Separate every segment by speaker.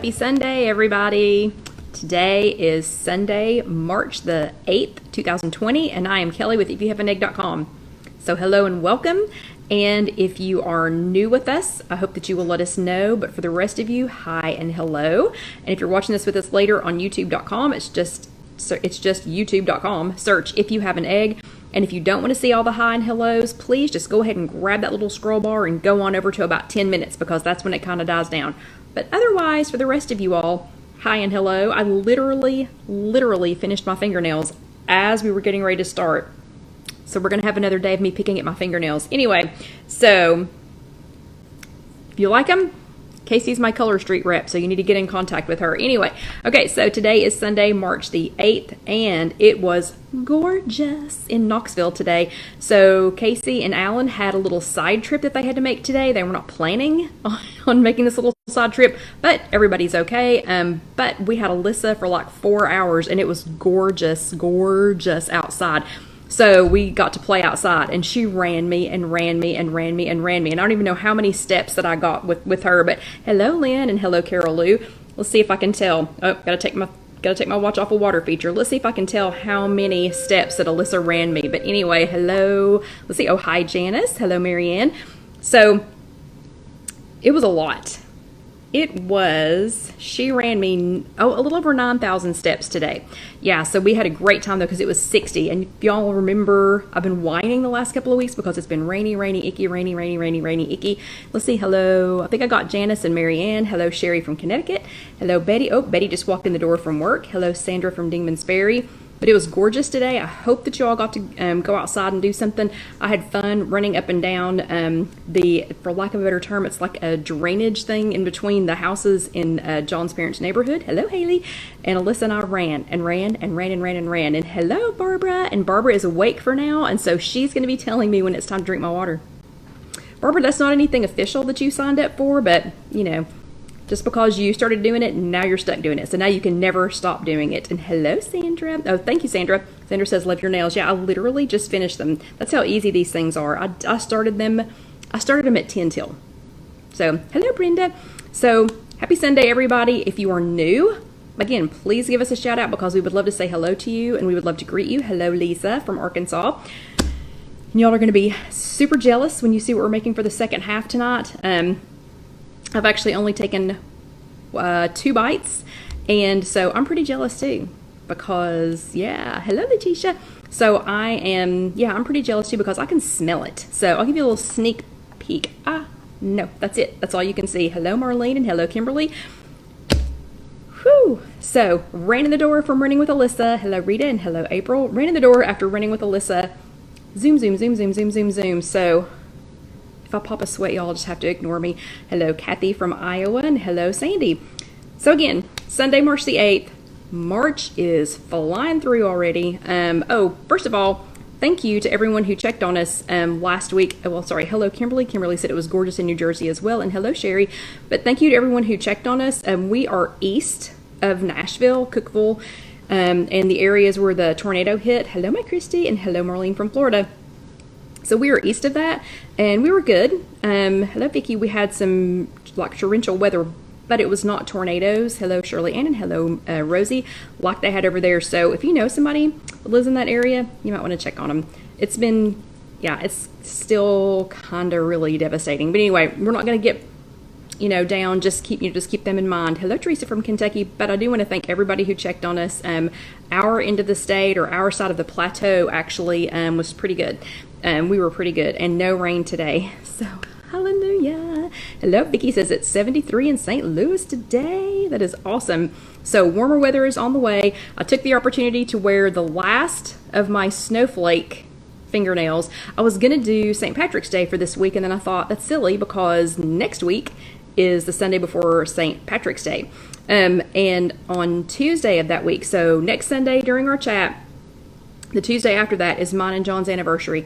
Speaker 1: Happy Sunday, everybody. Today is Sunday, March the 8th, 2020, and I am Kelly with IfYouHaveAnEgg.com. So hello and welcome. And if you are new with us, I hope that you will let us know. But for the rest of you, hi and hello. And if you're watching this with us later on YouTube.com, it's just YouTube.com. Search If You Have an Egg. And if you don't want to see all the hi and hellos, please just go ahead and grab that little scroll bar and go on over to about 10 minutes because that's when it kind of dies down. But otherwise, for the rest of you all, hi and hello. I literally finished my fingernails as we were getting ready to start. So we're going to have another day of me picking at my fingernails. Anyway, so if you like them, Casey's my Color Street rep, so you need to get in contact with her. Anyway, okay, so today is Sunday, March the 8th, and it was gorgeous in Knoxville today. So Casey and Alan had a little side trip that they had to make today. They were not planning on making this little side trip, but everybody's okay. But we had Alyssa for like 4 hours, and it was gorgeous outside. So we got to play outside, and she ran me. And I don't even know how many steps that I got with her. But hello, Lynn, and hello, Carol Lou. Let's see if I can tell. Oh, gotta take my watch off a water feature. Let's see if I can tell how many steps that Alyssa ran me. But anyway, hello. Let's see. Oh, hi, Janice. Hello, Marianne. So it was a lot. She ran me, a little over 9,000 steps today. Yeah, so we had a great time though because it was 60. And if y'all remember, I've been whining the last couple of weeks because it's been rainy, icky, rainy, icky. Let's see, hello. I think I got Janice and Marianne. Hello, Sherry from Connecticut. Hello, Betty. Oh, Betty just walked in the door from work. Hello, Sandra from Dingman's Ferry. But it was gorgeous today. I hope that you all got to go outside and do something. I had fun running up and down for lack of a better term, it's like a drainage thing in between the houses in John's parents' neighborhood. Hello, Haley. And Alyssa and I ran. And hello, Barbara. And Barbara is awake for now, and so she's going to be telling me when it's time to drink my water. Barbara, that's not anything official that you signed up for, but, you know, just because you started doing it, now you're stuck doing it. So now you can never stop doing it. And hello, Sandra. Oh, thank you, Sandra. Sandra says, love your nails. Yeah, I literally just finished them. That's how easy these things are. I started them at 10 till. So, hello, Brenda. So, happy Sunday, everybody. If you are new, again, please give us a shout out because we would love to say hello to you and we would love to greet you. Hello, Lisa from Arkansas. And y'all are going to be super jealous when you see what we're making for the second half tonight. I've actually only taken 2 bites, and so I'm pretty jealous too because, yeah, hello, Letitia. So I'm pretty jealous too because I can smell it. So I'll give you a little sneak peek. No, that's it. That's all you can see. Hello, Marlene, and hello, Kimberly. Whew. So ran in the door from running with Alyssa. Hello, Rita, and hello, April. Ran in the door after running with Alyssa. Zoom. So if I pop a sweat, y'all just have to ignore me. Hello, Kathy from Iowa, and hello, Sandy. So again, Sunday, March the 8th. March is flying through already. First of all, thank you to everyone who checked on us last week. Hello, Kimberly. Kimberly said it was gorgeous in New Jersey as well, and hello, Sherry. But thank you to everyone who checked on us. We are east of Nashville, Cookeville, and the areas where the tornado hit. Hello, my Christy, and hello, Marlene from Florida. So we were east of that, and we were good. Hello, Vicki. We had some like torrential weather, but it was not tornadoes. Hello, Shirley Ann, and hello, Rosie, like they had over there. So if you know somebody that lives in that area, you might want to check on them. It's still kind of really devastating. But anyway, we're not going to get down. Just keep them in mind. Hello, Teresa from Kentucky. But I do want to thank everybody who checked on us. Our end of the state, or our side of the plateau, actually was pretty good. We were pretty good, and no rain today. So hallelujah. Hello, Vicki says it's 73 in St. Louis today. That is awesome. So warmer weather is on the way. I took the opportunity to wear the last of my snowflake fingernails. I was gonna do St. Patrick's Day for this week, and then I thought that's silly because next week is the Sunday before St. Patrick's Day. And on Tuesday of that week, so next Sunday during our chat, the Tuesday after that is mine and John's anniversary.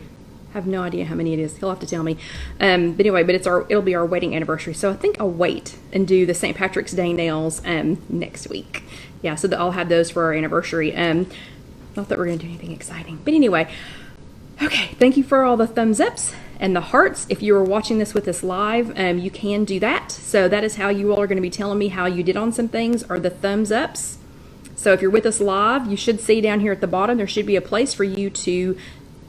Speaker 1: I have no idea how many it is. He'll have to tell me. But anyway, it'll be our wedding anniversary. So I think I'll wait and do the St. Patrick's Day nails next week. Yeah, so I'll have those for our anniversary. Not that we're going to do anything exciting. But anyway, okay, thank you for all the thumbs ups And the hearts, if you are watching this with us live, you can do that. So that is how you all are going to be telling me how you did on some things, are the thumbs ups. So if you're with us live, you should see down here at the bottom, there should be a place for you to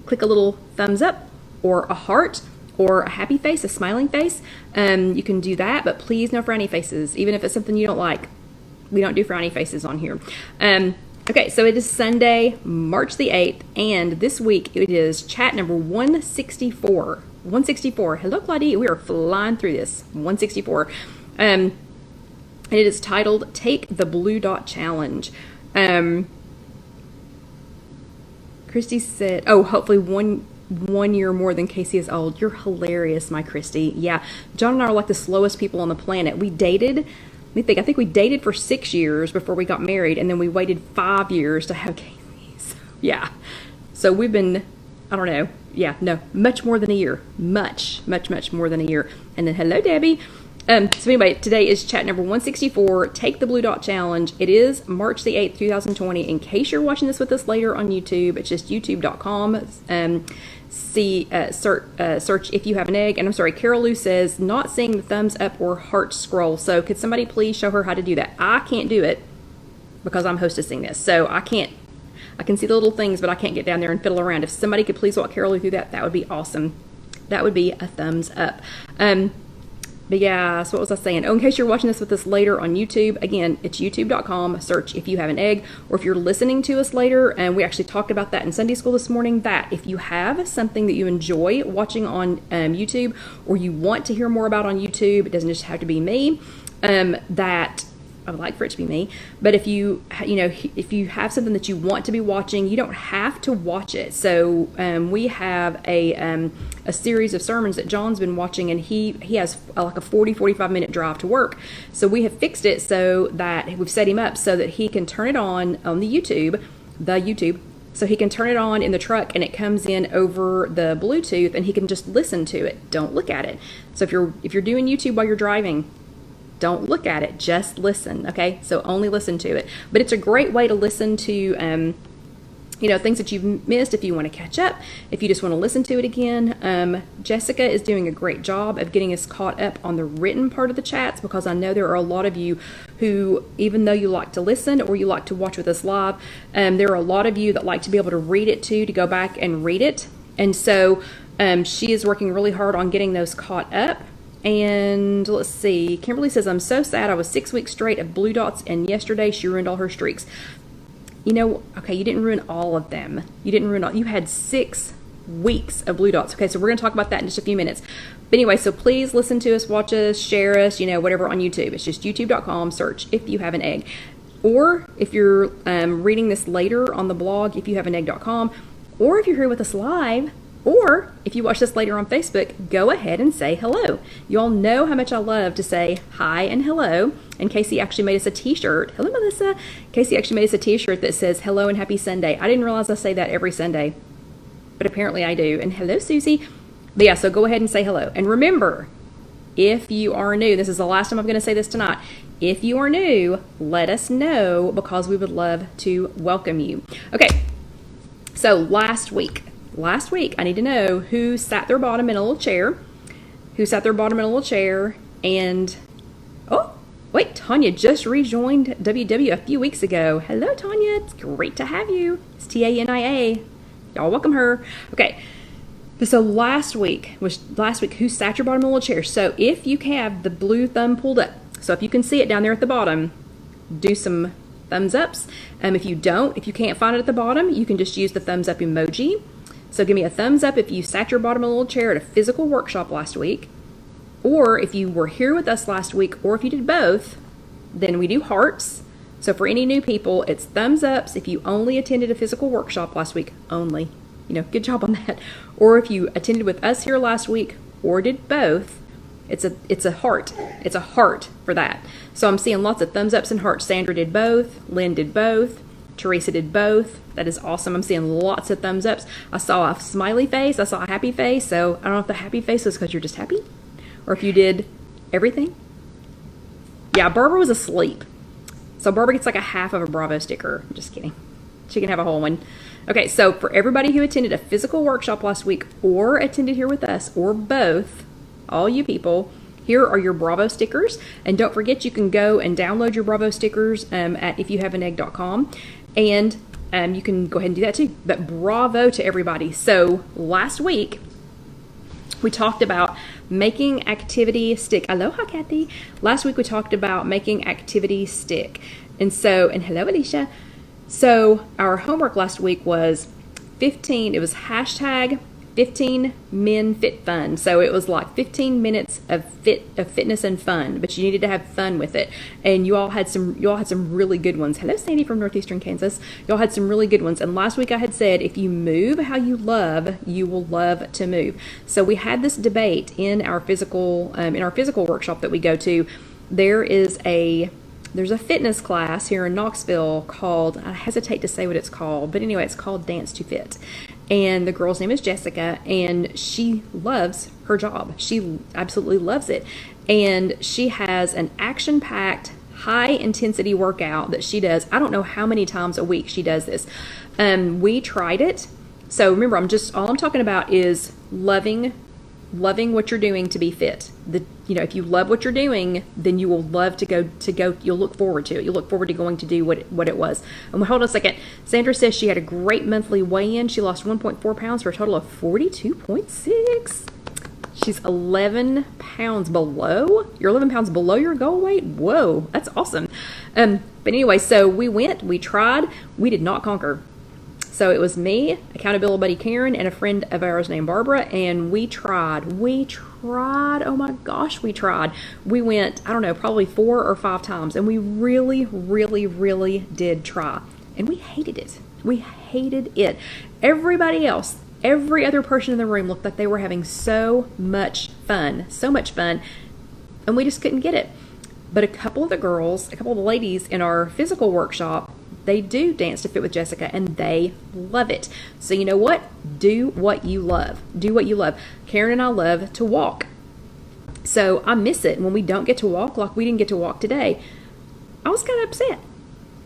Speaker 1: click a little thumbs up or a heart or a happy face, a smiling face. You can do that, but please no frowny faces, even if it's something you don't like. We don't do frowny faces on here. Okay, so it is Sunday, March the 8th, and this week it is chat number 164. 164. Hello, Claudie. We are flying through this. 164. And it is titled, Take the Blue Dot Challenge. Christy said, oh, hopefully one year more than Casey is old. You're hilarious, my Christy. Yeah, John and I are like the slowest people on the planet. We dated... I think we dated for 6 years before we got married, and then we waited 5 years to have Casey. So, yeah. So we've been, I don't know. Yeah, no, much more than a year. Much more than a year. And then hello, Debbie. So anyway, today is chat number 164, Take the Blue Dot Challenge. It is March the 8th, 2020. In case you're watching this with us later on YouTube, it's just youtube.com. Search If You Have an Egg. And I'm sorry, Carol Lou says, not seeing the thumbs up or heart scroll. So could somebody please show her how to do that? I can't do it because I'm hostessing this. So I can see the little things, but I can't get down there and fiddle around. If somebody could please walk Carol Lou through that, that would be awesome. That would be a thumbs up. But yeah, so what was I saying? Oh, in case you're watching this with us later on YouTube, again, it's youtube.com, search If You Have an Egg. Or if you're listening to us later, and we actually talked about that in Sunday school this morning, that if you have something that you enjoy watching on YouTube, or you want to hear more about on YouTube, it doesn't just have to be me, that I would like for it to be me. But if you have something that you want to be watching, you don't have to watch it. So we have a series of sermons that John's been watching, and he has like a 45 minute drive to work. So we have fixed it so that we've set him up so that he can turn it on the YouTube. So he can turn it on in the truck, and it comes in over the Bluetooth, and he can just listen to it. Don't look at it. So if you're doing YouTube while you're driving, don't look at it, just listen, okay? So only listen to it. But it's a great way to listen to, things that you've missed if you want to catch up, if you just want to listen to it again. Jessica is doing a great job of getting us caught up on the written part of the chats, because I know there are a lot of you who, even though you like to listen or you like to watch with us live, there are a lot of you that like to be able to read it too, to go back and read it. And so she is working really hard on getting those caught up. And let's see, Kimberly says, I'm so sad. I was 6 weeks straight of blue dots, and yesterday she ruined all her streaks. Okay, you didn't ruin all of them. You had 6 weeks of blue dots. Okay, so we're going to talk about that in just a few minutes. But anyway, so please listen to us, watch us, share us, whatever on YouTube. It's just youtube.com, search If You Have an Egg. Or if you're reading this later on the blog, IfYouHaveAnEgg.com, or if you're here with us live, or if you watch this later on Facebook, go ahead and say hello. You all know how much I love to say hi and hello. And Casey actually made us a t-shirt. Hello, Melissa. Casey actually made us a t-shirt that says hello and happy Sunday. I didn't realize I say that every Sunday, but apparently I do. And hello, Susie. But yeah, so go ahead and say hello. And remember, if you are new, this is the last time I'm going to say this tonight. If you are new, let us know, because we would love to welcome you. Okay, so last week, I need to know who sat their bottom in a little chair, and, oh, wait, Tanya just rejoined WW a few weeks ago. Hello, Tanya. It's great to have you. It's Tania. Y'all welcome her. Okay, so last week, who sat your bottom in a little chair. So if you have the blue thumb pulled up, so if you can see it down there at the bottom, do some thumbs ups. If you can't find it at the bottom, you can just use the thumbs up emoji. So give me a thumbs up if you sat your bottom of a little chair at a physical workshop last week, or if you were here with us last week, or if you did both, then we do hearts. So for any new people, it's thumbs ups if you only attended a physical workshop last week only. Good job on that. Or if you attended with us here last week or did both, it's a heart. It's a heart for that. So I'm seeing lots of thumbs ups and hearts. Sandra did both. Lynn did both. Teresa did both. That is awesome. I'm seeing lots of thumbs ups. I saw a smiley face. I saw a happy face. So I don't know if the happy face was because you're just happy, or if you did everything. Yeah, Barbara was asleep. So Barbara gets like a half of a Bravo sticker. I'm just kidding. She can have a whole one. Okay, so for everybody who attended a physical workshop last week or attended here with us or both, all you people, here are your Bravo stickers. And don't forget, you can go and download your Bravo stickers at IfYouHaveAnEgg.com. And you can go ahead and do that too. But bravo to everybody. So last week, we talked about making activity stick. Aloha, Kathy. Last week we talked about making activity stick. And hello, Alicia. So our homework last week was 15, it was hashtag 15 men fit fun. So it was like 15 minutes of fitness and fun, but you needed to have fun with it. And you all had some really good ones. Hello, Sandy from Northeastern Kansas. Y'all had some really good ones. And last week I had said, if you move how you love, you will love to move. So we had this debate in our physical workshop that we go to. There's a fitness class here in Knoxville called, I hesitate to say what it's called, but anyway, it's called Dance to Fit. And the girl's name is Jessica, and she loves her job. She absolutely loves it. And she has an action-packed, high-intensity workout that she does. I don't know how many times a week she does this. We tried it. So remember, all I'm talking about is loving what you're doing to be fit. If you love what you're doing, then you will love to go. You'll look forward to it. You'll look forward to going to do what it was. And hold on a second. Sandra says she had a great monthly weigh-in. She lost 1.4 pounds for a total of 42.6. She's 11 pounds below. You're 11 pounds below your goal weight. Whoa, that's awesome. But anyway, so we tried. We did not conquer. So it was me, accountability buddy Karen, and a friend of ours named Barbara, and we tried. Oh my gosh, we tried. We went, I don't know, probably 4 or 5 times, and we really, really, really did try. And we hated it. We hated it. Everybody else, every other person in the room looked like they were having so much fun, and we just couldn't get it. But a couple of the ladies in our physical workshop, they do Dance to Fit with Jessica, and they love it. So you know what? Do what you love. Do what you love. Karen and I love to walk. So I miss it when we don't get to walk, like we didn't get to walk today. I was kind of upset.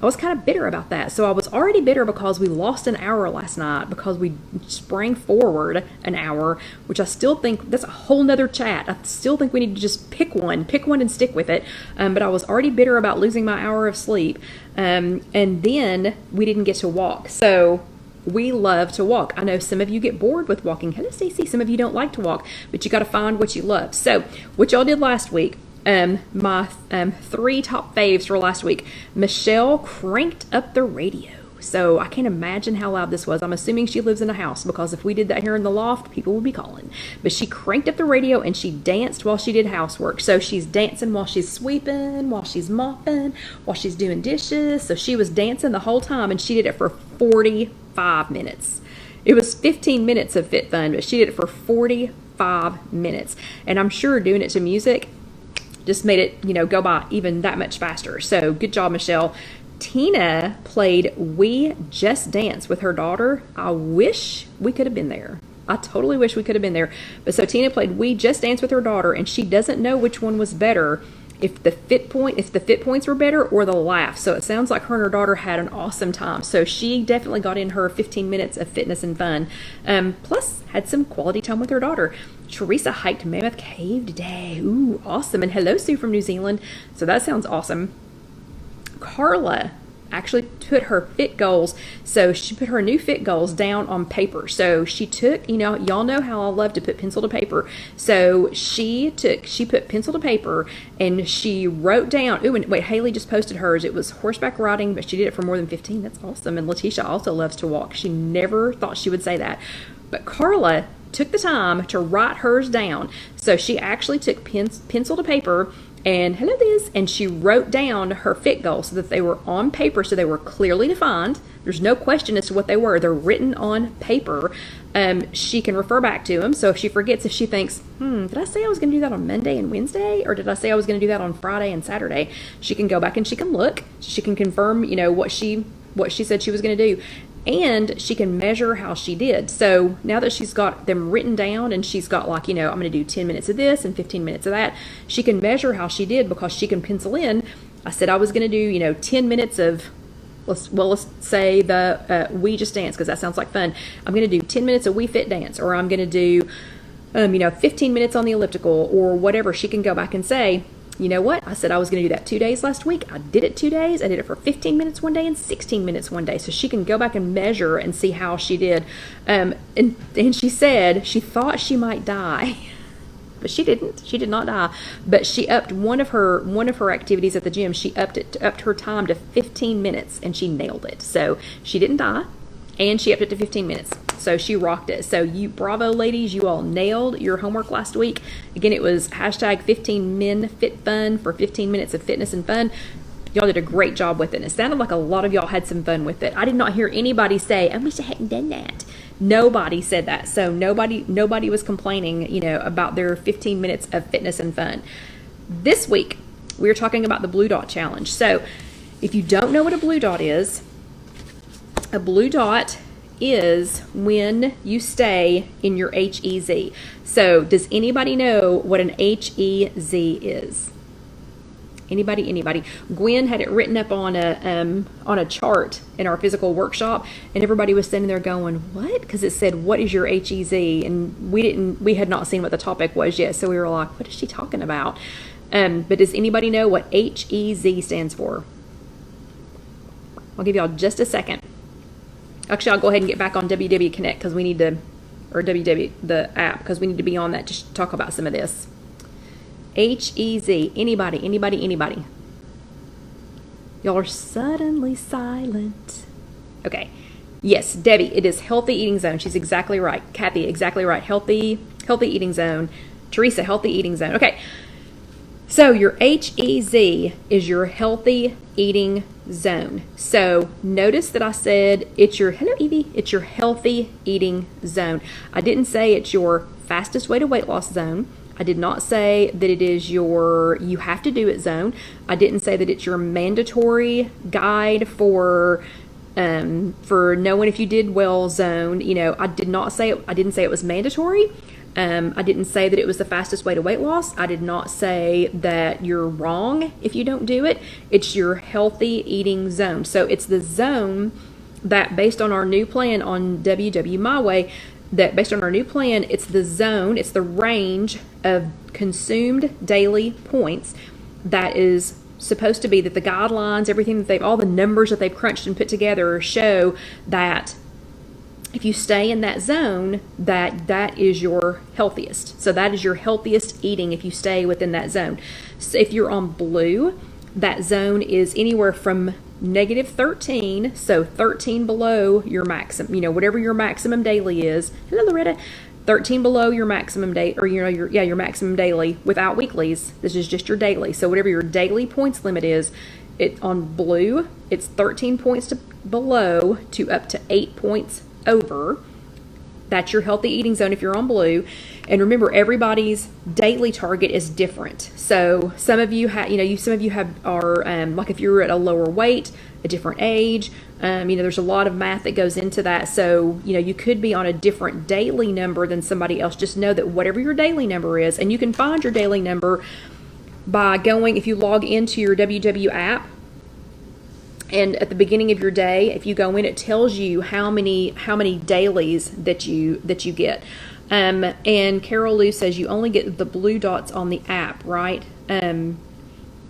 Speaker 1: I was kind of bitter about that. So I was already bitter because we lost an hour last night because we sprang forward an hour, which I still think that's a whole nother chat. I still think we need to just pick one and stick with it. But I was already bitter about losing my hour of sleep. And then we didn't get to walk. So we love to walk. I know some of you get bored with walking. Hello, Stacey. Some of you don't like to walk, but you got to find what you love. So what y'all did last week, my 3 top faves for last week. Michelle cranked up the radio. So I can't imagine how loud this was. I'm assuming she lives in a house, because if we did that here in the loft, people would be calling. But she cranked up the radio and she danced while she did housework. So she's dancing while she's sweeping, while she's mopping, while she's doing dishes. So she was dancing the whole time, and she did it for 45 minutes. It was 15 minutes of fit fun, but she did it for 45 minutes. And I'm sure doing it to music just made it, go by even that much faster. So good job, Michelle. Tina played We Just Dance with her daughter. I wish we could have been there. I totally wish we could have been there. But so Tina played We Just Dance with her daughter, and she doesn't know which one was better, if the fit points were better or the laugh. So it sounds like her and her daughter had an awesome time. So she definitely got in her 15 minutes of fitness and fun. Plus had some quality time with her daughter. Teresa hiked Mammoth Cave today. Ooh, awesome. And hello, Sue from New Zealand. So that sounds awesome. Carla actually put her fit goals. So she put her new fit goals down on paper. So she took, y'all know how I love to put pencil to paper. So she put pencil to paper and she wrote down, and wait, Haley just posted hers. It was horseback riding, but she did it for more than 15. That's awesome. And Letitia also loves to walk. She never thought she would say that. But Carla took the time to write hers down. So she actually took pencil to paper, and hello Liz, and she wrote down her fit goals so that they were on paper, so they were clearly defined. There's no question as to what they were. They're written on paper. She can refer back to them. So if she forgets, if she thinks, did I say I was going to do that on Monday and Wednesday, or did I say I was going to do that on Friday and Saturday? She can go back and she can look. She can confirm, what she said she was going to do. And she can measure how she did. So now that she's got them written down, and she's got I'm going to do 10 minutes of this and 15 minutes of that, she can measure how she did, because she can pencil in, I said I was going to do, 10 minutes of let's say the We Just Dance, because that sounds like fun. I'm going to do 10 minutes of We Fit Dance, or I'm going to do 15 minutes on the elliptical, or whatever. She can go back and say, you know what? I said I was going to do that 2 days last week. I did it 2 days. I did it for 15 minutes one day and 16 minutes one day. So she can go back and measure and see how she did. And she said she thought she might die. But she didn't. She did not die. But she upped one of her activities at the gym. She upped her time to 15 minutes, and she nailed it. So she didn't die, and she upped it to 15 minutes. So she rocked it. So bravo, ladies, you all nailed your homework last week. Again, it was hashtag 15 Men Fit Fun for 15 minutes of fitness and fun. Y'all did a great job with it. And it sounded like a lot of y'all had some fun with it. I did not hear anybody say, I wish I hadn't done that. Nobody said that. So nobody was complaining, about their 15 minutes of fitness and fun. This week, we're talking about the Blue Dot Challenge. So if you don't know what a blue dot is, a blue dot is when you stay in your HEZ. So does anybody know what an HEZ is? Anybody? Gwen had it written up on a chart in our physical workshop, and everybody was sitting there going, "What?" Because it said, "What is your HEZ?" And we had not seen what the topic was yet, so we were like, "What is she talking about?" But does anybody know what HEZ stands for? I'll give y'all just a second. Actually, I'll go ahead and get back on WW Connect because we need to, or WW the app, because we need to be on that to talk about some of this. HEZ. Anybody? Y'all are suddenly silent. Okay. Yes, Debbie, it is healthy eating zone. She's exactly right. Kathy, exactly right. Healthy eating zone. Teresa, healthy eating zone. Okay. So your HEZ is your healthy eating zone. So notice that I said hello Evie, it's your healthy eating zone. I didn't say it's your fastest way to weight loss zone. I did not say that it is your you have to do it zone. I didn't say that it's your mandatory guide for knowing if you did well zone. I didn't say it was mandatory. I didn't say that it was the fastest way to weight loss. I did not say that you're wrong if you don't do it. It's your healthy eating zone. So it's the zone that, based on our new plan on WW My Way, that based on our new plan, it's the zone, it's the range of consumed daily points that is supposed to be that the guidelines, everything that all the numbers that they've crunched and put together show that if you stay in that zone, that is your healthiest. So that is your healthiest eating if you stay within that zone. So if you're on blue, that zone is anywhere from -13, so 13 below your maximum, whatever your maximum daily is. Hello, Loretta. 13 below your maximum day, or your maximum daily without weeklies. This is just your daily. So whatever your daily points limit is, on blue, it's 13 points below to up to 8 points over. That's your healthy eating zone if you're on blue. And remember, everybody's daily target is different. So some of you have, are like if you're at a lower weight, a different age, there's a lot of math that goes into that. So, you could be on a different daily number than somebody else. Just know that whatever your daily number is, and you can find your daily number by going, if you log into your WW app, and at the beginning of your day, if you go in, it tells you how many dailies that you get. And Carol Lou says you only get the blue dots on the app, right?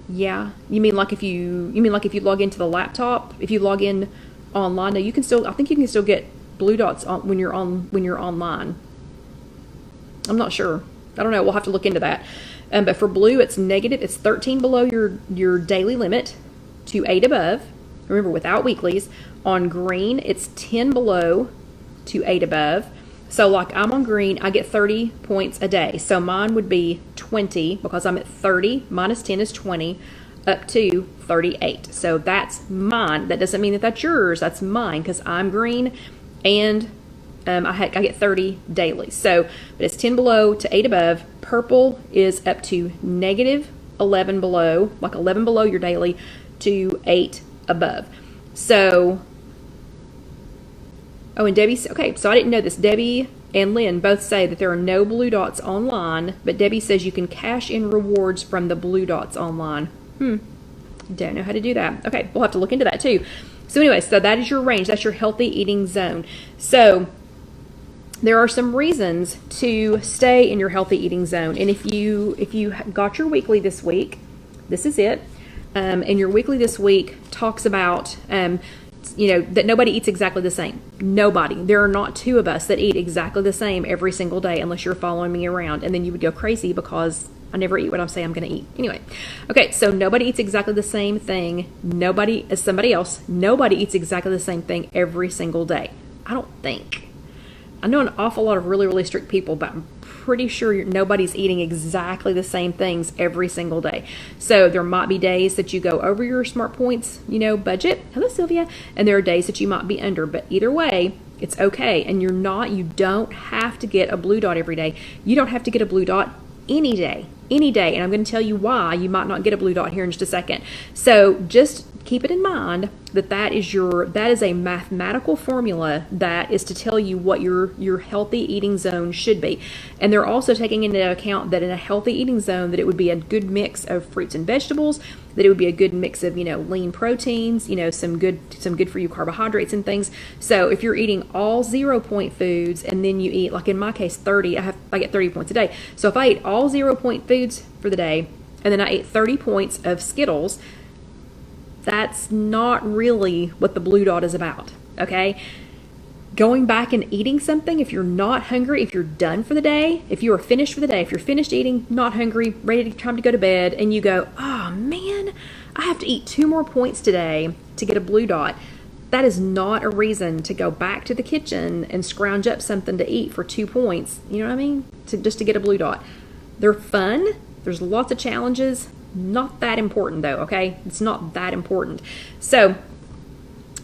Speaker 1: Yeah. You mean like if you log into the laptop? If you log in online, no, you can still. I think you can still get blue dots when you're online. I'm not sure. I don't know. We'll have to look into that. But for blue, it's negative. It's 13 below your daily limit to 8 above. Remember, without weeklies. On green, it's 10 below to 8 above. So like I'm on green, I get 30 points a day. So mine would be 20 because I'm at 30 minus 10 is 20 up to 38. So that's mine. That doesn't mean that that's yours. That's mine because I'm green and I get 30 daily. So, but it's 10 below to 8 above. Purple is up to negative 11 below, like 11 below your daily to 8 above. So, and Debbie, okay, so I didn't know this. Debbie and Lynn both say that there are no blue dots online, but Debbie says you can cash in rewards from the blue dots online. Don't know how to do that. Okay, we'll have to look into that too. So anyway, so that is your range. That's your healthy eating zone. So there are some reasons to stay in your healthy eating zone. And if you got your weekly this week, this is it. And your weekly this week talks about, that nobody eats exactly the same. Nobody. There are not two of us that eat exactly the same every single day unless you're following me around. And then you would go crazy because I never eat what I'm saying I'm going to eat. Anyway, okay, so nobody eats exactly the same thing. Nobody eats exactly the same thing every single day. I don't think. I know an awful lot of really, really strict people, but I'm pretty sure nobody's eating exactly the same things every single day. So there might be days that you go over your Smart Points, budget. Hello, Sylvia. And there are days that you might be under, but either way, it's okay. And you don't have to get a blue dot every day. You don't have to get a blue dot any day. And I'm going to tell you why you might not get a blue dot here in just a second. So just keep it in mind that is a mathematical formula that is to tell you what your healthy eating zone should be. And they're also taking into account that in a healthy eating zone that it would be a good mix of fruits and vegetables, that it would be a good mix of, lean proteins, some good for you carbohydrates and things. So if you're eating all 0-point foods and then you eat, like in my case, 30, I get 30 points a day. So if I eat all 0-point foods for the day and then I ate 30 points of Skittles, that's not really what the blue dot is about, okay? Going back and eating something, if you're not hungry, if you're done for the day, if you are finished for the day, if you're finished eating, not hungry, time to go to bed, and you go, oh man, I have to eat 2 more points today to get a blue dot, that is not a reason to go back to the kitchen and scrounge up something to eat for 2 points, you know what I mean? Just to get a blue dot. They're fun, there's lots of challenges. Not that important though, okay? It's not that important. So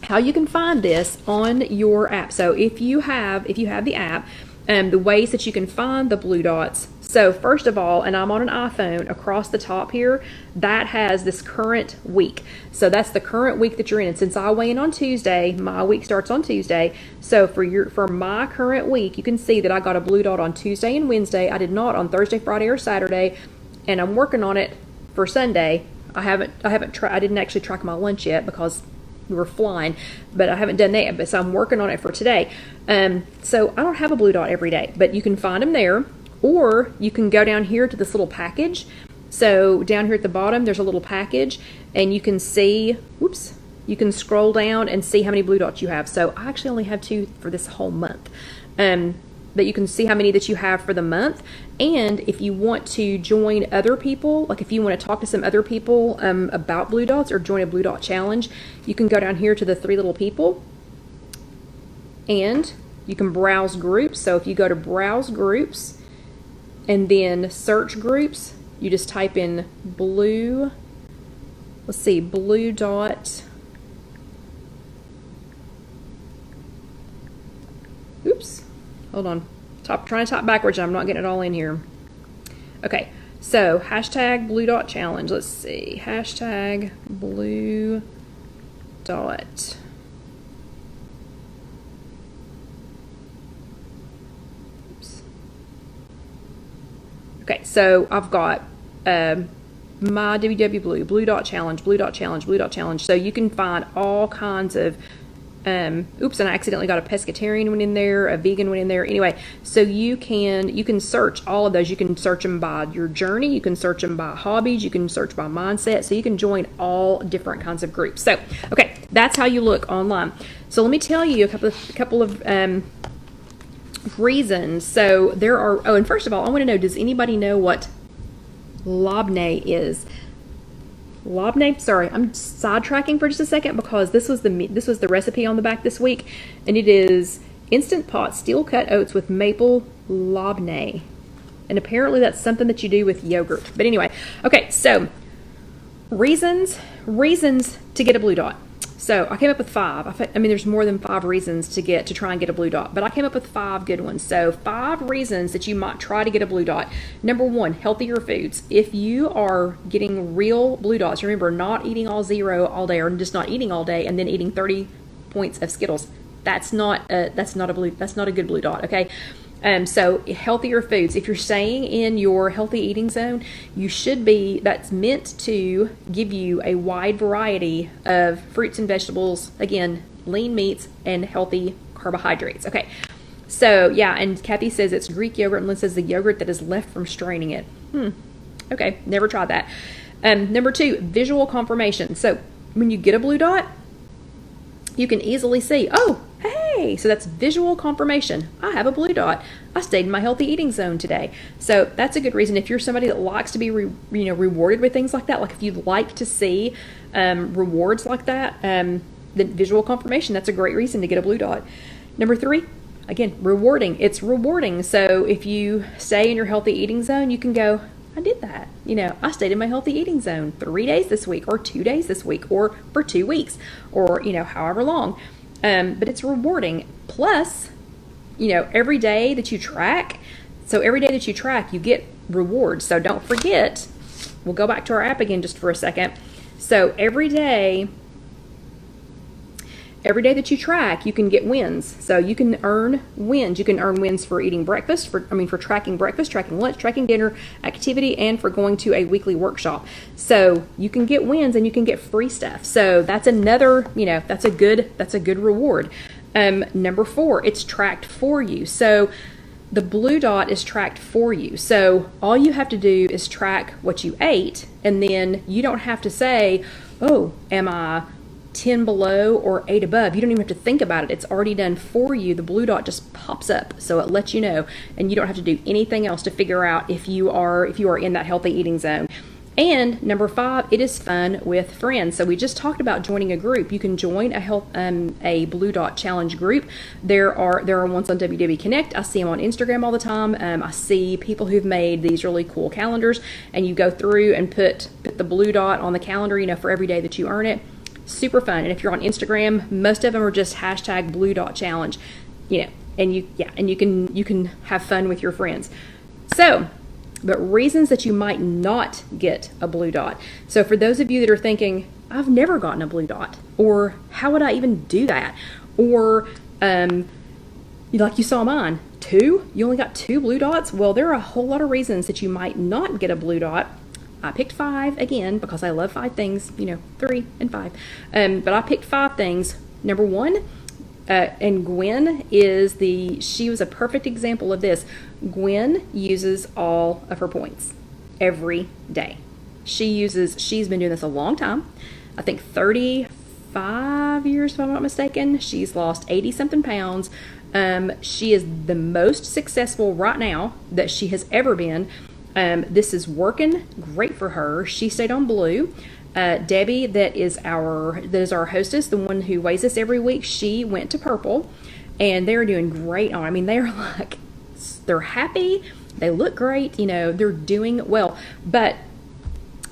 Speaker 1: how you can find this on your app. So if you have the app, the ways that you can find the blue dots. So first of all, and I'm on an iPhone, across the top here, that has this current week. So that's the current week that you're in. And since I weigh in on Tuesday, my week starts on Tuesday. So for my current week, you can see that I got a blue dot on Tuesday and Wednesday. I did not on Thursday, Friday, or Saturday, and I'm working on it for Sunday. I didn't actually track my lunch yet because we were flying, but I haven't done that yet, but so I'm working on it for today. So I don't have a blue dot every day, but you can find them there, or you can go down here to this little package. So down here at the bottom, there's a little package, and you can see, you can scroll down and see how many blue dots you have. So I actually only have 2 for this whole month. But you can see how many that you have for the month. And if you want to join other people, like if you want to talk to some other people about blue dots or join a blue dot challenge, you can go down here to the 3 little people and you can browse groups. So if you go to browse groups and then search groups, you just type in blue dot. Hold on. Trying to type backwards. I'm not getting it all in here. Okay. So hashtag blue dot challenge. Let's see. Hashtag blue dot. Okay. So I've got my WW blue dot challenge, blue dot challenge, blue dot challenge. So you can find all kinds of and I accidentally got a pescatarian one in there, a vegan one in there. Anyway, so you can search all of those. You can search them by your journey. You can search them by hobbies. You can search by mindset. So you can join all different kinds of groups. So, okay, that's how you look online. So let me tell you a couple of reasons. So there are, and first of all, I want to know, does anybody know what labneh is? Labneh, sorry, I'm sidetracking for just a second because this was the recipe on the back this week, and it is instant pot steel cut oats with maple labneh, and apparently that's something that you do with yogurt. But anyway, okay, so reasons to get a blue dot. So I came up with 5. I mean, there's more than 5 reasons to try and get a blue dot, but I came up with 5 good ones. So 5 reasons that you might try to get a blue dot. Number 1, healthier foods. If you are getting real blue dots, remember, not eating all 0 all day, or just not eating all day and then eating 30 points of Skittles. That's not a good blue dot. Okay. So healthier foods. If you're staying in your healthy eating zone, that's meant to give you a wide variety of fruits and vegetables, again, lean meats and healthy carbohydrates. Okay. So yeah, and Kathy says it's Greek yogurt, and Lynn says the yogurt that is left from straining it. Okay, never tried that. Number 2, visual confirmation. So when you get a blue dot, you can easily see, oh, hey, so that's visual confirmation. I have a blue dot. I stayed in my healthy eating zone today. So that's a good reason. If you're somebody that likes to be rewarded with things like that, like if you'd like to see rewards like that, then visual confirmation, that's a great reason to get a blue dot. Number 3, again, rewarding. It's rewarding. So if you stay in your healthy eating zone, you can go, I did that. I stayed in my healthy eating zone 3 days this week, or 2 days this week, or for 2 weeks, or, however long. But it's rewarding. Plus, every day that you track, you get rewards. So don't forget, we'll go back to our app again just for a second. So every day that you track, you can get wins. So you can earn wins. You can earn wins for eating breakfast, for tracking breakfast, tracking lunch, tracking dinner, activity, and for going to a weekly workshop. So you can get wins and you can get free stuff. So that's another, that's a good reward. Number 4, it's tracked for you. So the blue dot is tracked for you. So all you have to do is track what you ate, and then you don't have to say, oh, am I 10 below or 8 above? You don't even have to think about it. It's already done for you. The blue dot just pops up, so it lets you know, and you don't have to do anything else to figure out if you are in that healthy eating zone. And number 5, it is fun with friends. So we just talked about joining a group. You can join a Blue Dot Challenge group. There are ones on WW Connect. I see them on Instagram all the time. I see people who've made these really cool calendars, and you go through and put the blue dot on the calendar, for every day that you earn it. Super fun. And if you're on Instagram, most of them are just hashtag Blue Dot Challenge, and you can have fun with your friends. So, but reasons that you might not get a blue dot. So for those of you that are thinking, I've never gotten a blue dot, or how would I even do that? Or like you saw mine, 2, you only got 2 blue dots. Well, there are a whole lot of reasons that you might not get a blue dot. I picked 5 again because I love 5 things, 3 and 5. But I picked 5 things. Number 1, and Gwen she was a perfect example of this. Gwen uses all of her points every day. She's been doing this a long time. I think 35 years, if I'm not mistaken. She's lost 80 something pounds. She is the most successful right now that she has ever been. This is working great for her. She stayed on blue. Debbie, that is our hostess, the one who weighs us every week, she went to purple, and they're doing great on. They're happy, they look great, they're doing well, but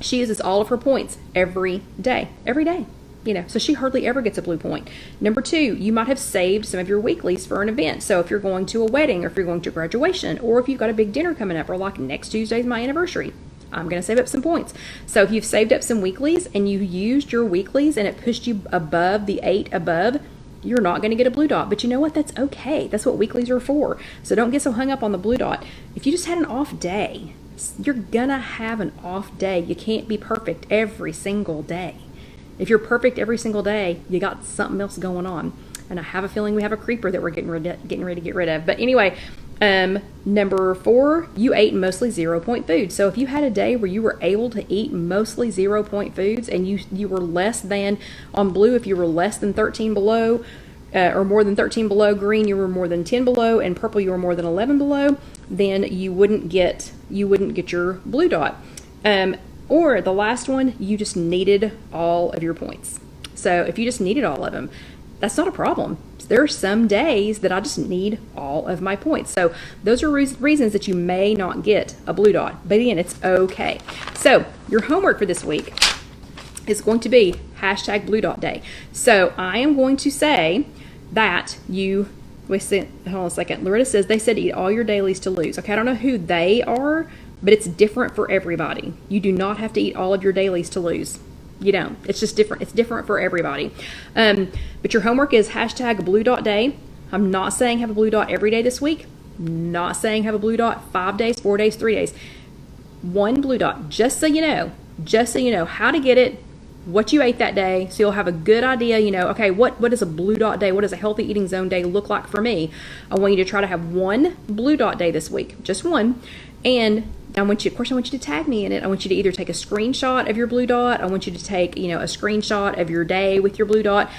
Speaker 1: she uses all of her points every day, so she hardly ever gets a blue point. Number 2, you might have saved some of your weeklies for an event. So if you're going to a wedding, or if you're going to graduation, or if you've got a big dinner coming up, or like next Tuesday's my anniversary, I'm going to save up some points. So if you've saved up some weeklies and you used your weeklies and it pushed you above the 8 above, you're not going to get a blue dot. But you know what? That's okay. That's what weeklies are for. So don't get so hung up on the blue dot. If you just had an off day, you're going to have an off day. You can't be perfect every single day. If you're perfect every single day, you got something else going on. And I have a feeling we have a creeper that we're getting ready to get rid of. But anyway, number 4, you ate mostly 0-point foods. So if you had a day where you were able to eat mostly 0-point foods, and you were less than, on blue, if you were less than 13 below, or more than 13 below, green you were more than 10 below, and purple you were more than 11 below, then you wouldn't get your blue dot. Or the last one, you just needed all of your points. So if you just needed all of them, that's not a problem. There are some days that I just need all of my points. So those are reasons that you may not get a blue dot. But again, it's okay. So your homework for this week is going to be hashtag blue dot day. So I am going to say that hold on a second. Loretta says they said eat all your dailies to lose. Okay, I don't know who they are, but it's different for everybody. You do not have to eat all of your dailies to lose. You don't. It's just different. It's different for everybody. But your homework is hashtag blue dot day. I'm not saying have a blue dot every day this week. Not saying have a blue dot 5 days, 4 days, 3 days. One blue dot, just so you know how to get it, what you ate that day, so you'll have a good idea, okay, what does a blue dot day, what does a healthy eating zone day look like for me? I want you to try to have one blue dot day this week, just one. And I want you to tag me in it. I want you to either take a screenshot of your blue dot. I want you to take, a screenshot of your day with your blue dot,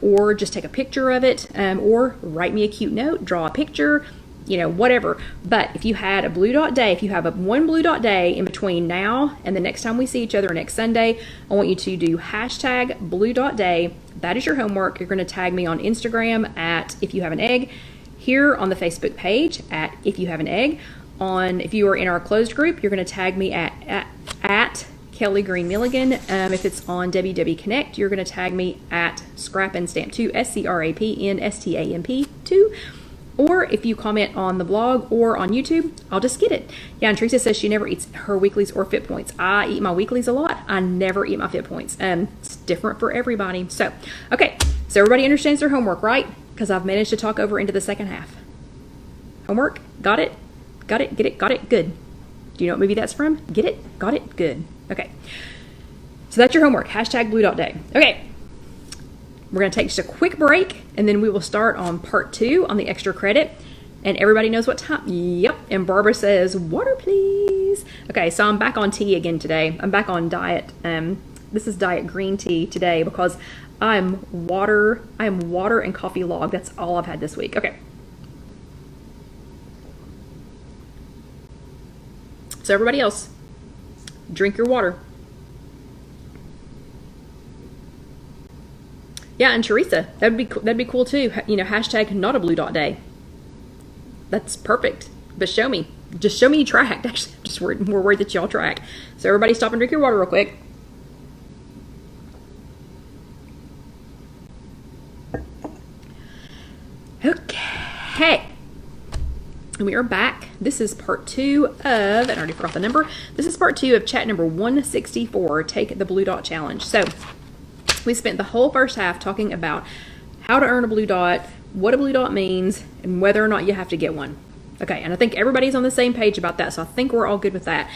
Speaker 1: or just take a picture of it, or write me a cute note, draw a picture, whatever. But if you had a blue dot day, if you have one blue dot day in between now and the next time we see each other next Sunday, I want you to do hashtag blue dot day. That is your homework. You're going to tag me on Instagram at IfYouHaveAnEgg, here on the Facebook page at IfYouHaveAnEgg. If you are in our closed group, you're going to tag me at Kelly Green Milligan. If it's on WW Connect, you're going to tag me at ScrapNStamp2, ScrapNStamp2. Or if you comment on the blog or on YouTube, I'll just get it. Yeah, and Teresa says she never eats her weeklies or fit points. I eat my weeklies a lot. I never eat my fit points. It's different for everybody. So, okay. So everybody understands their homework, right? Because I've managed to talk over into the second half. Homework? Got it? Got it? Get it? Got it? Good. Do you know what movie that's from? Get it? Got it? Good. Okay. So that's your homework. Hashtag blue dot day. Okay. We're going to take just a quick break, and then we will start on part 2 on the extra credit. And everybody knows what time. Yep. And Barbara says, water, please. Okay. So I'm back on tea again today. I'm back on diet. This is diet green tea today because I'm water and coffee log. That's all I've had this week. Okay. So everybody else, drink your water. Yeah, and Teresa, that'd be cool too. Hashtag not a blue dot day. That's perfect. But just show me you tracked. Actually, I'm just more worried that y'all track. So everybody stop and drink your water real quick. Okay. And we are back. This is part 2 of, and I already forgot the number. This is part 2 of chat number 164, Take the Blue Dot Challenge. So we spent the whole first half talking about how to earn a blue dot, what a blue dot means, and whether or not you have to get one. Okay, and I think everybody's on the same page about that, so I think we're all good with that.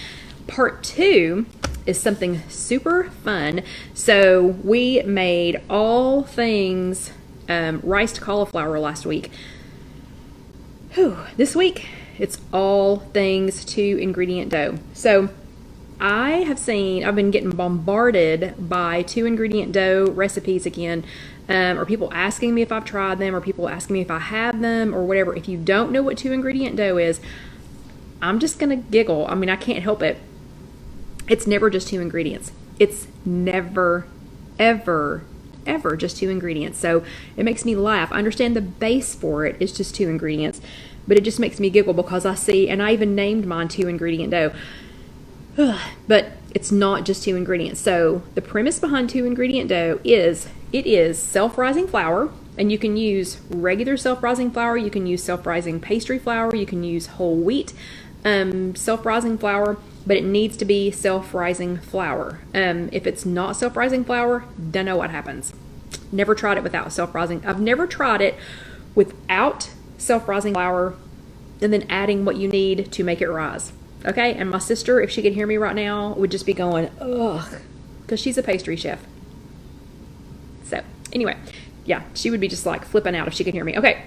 Speaker 1: Part 2 is something super fun. So we made all things riced cauliflower last week. This week, it's all things 2-ingredient dough. So I've been getting bombarded by 2-ingredient dough recipes again, or people asking me if I've tried them, or people asking me if I have them, or whatever. If you don't know what 2-ingredient dough is, I'm just going to giggle. I mean, I can't help it. It's never just 2 ingredients. It's never, ever just 2 ingredients. So it makes me laugh. I understand the base for it is just 2 ingredients, but it just makes me giggle because I see, and I even named mine 2-ingredient dough. But it's not just 2 ingredients. So the premise behind 2-ingredient dough is it is self-rising flour, and you can use regular self-rising flour, you can use self-rising pastry flour, you can use whole wheat self-rising flour, but it needs to be self-rising flour. If it's not self-rising flour, don't know what happens. Never tried it without self-rising. I've never tried it without self-rising flour and then adding what you need to make it rise. Okay, and my sister, if she could hear me right now, would just be going, ugh, because she's a pastry chef. So anyway, yeah, she would be just like flipping out if she could hear me. Okay,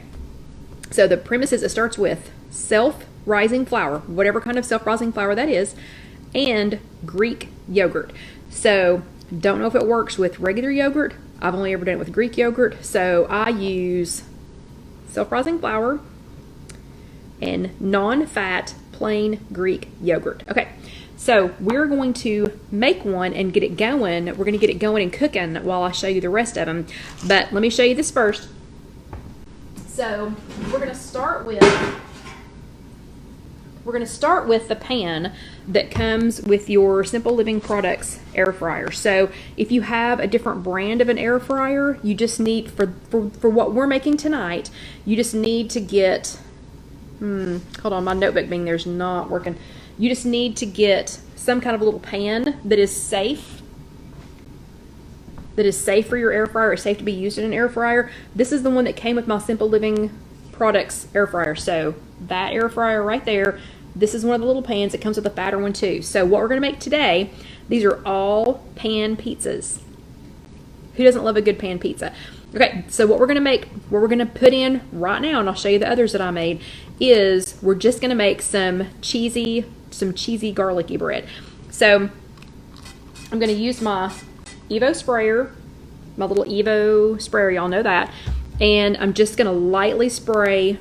Speaker 1: so the premise is it starts with self-rising flour, whatever kind of self-rising flour that is, and Greek yogurt. So don't know if it works with regular yogurt. I've only ever done it with Greek yogurt. So I use self-rising flour and non-fat plain Greek yogurt. Okay, so we're going to make one and get it going. We're going to get it going and cooking while I show you the rest of them. But let me show you this first. So we're going to start with the pan that comes with your Simple Living Products air fryer. So if you have a different brand of an air fryer, you just need, for what we're making tonight, you just need to get, hold on, my notebook being there's not working. You just need to get some kind of a little pan that is safe for your air fryer, or safe to be used in an air fryer. This is the one that came with my Simple Living Products air fryer. So that air fryer right there, this is one of the little pans. It comes with a fatter one too. So what we're going to make today, these are all pan pizzas. Who doesn't love a good pan pizza? Okay, so what we're going to make, what we're going to put in right now, and I'll show you the others that I made, is we're just going to make some cheesy garlicky bread. So I'm going to use my Evo sprayer, my little Evo sprayer, y'all know that, and I'm just going to lightly spray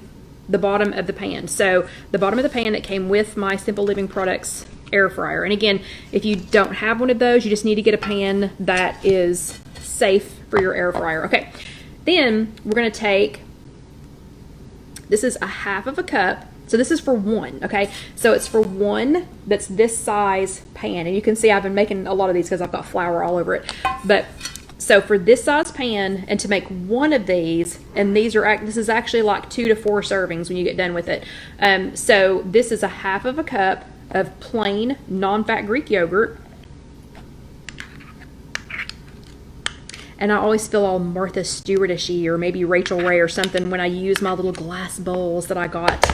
Speaker 1: the bottom of the pan. So the bottom of the pan that came with my Simple Living Products air fryer. And again, if you don't have one of those, you just need to get a pan that is safe for your air fryer. Okay, then we're going to take, this is a half of a cup. So this is for one, okay? So it's for one that's this size pan. And you can see I've been making a lot of these because I've got flour all over it. But so for this size pan, and to make one of these, and these are, this is actually like 2 to 4 servings when you get done with it. So this is a half of a cup of plain non-fat Greek yogurt. And I always feel all Martha Stewartishy or maybe Rachel Ray or something when I use my little glass bowls that I got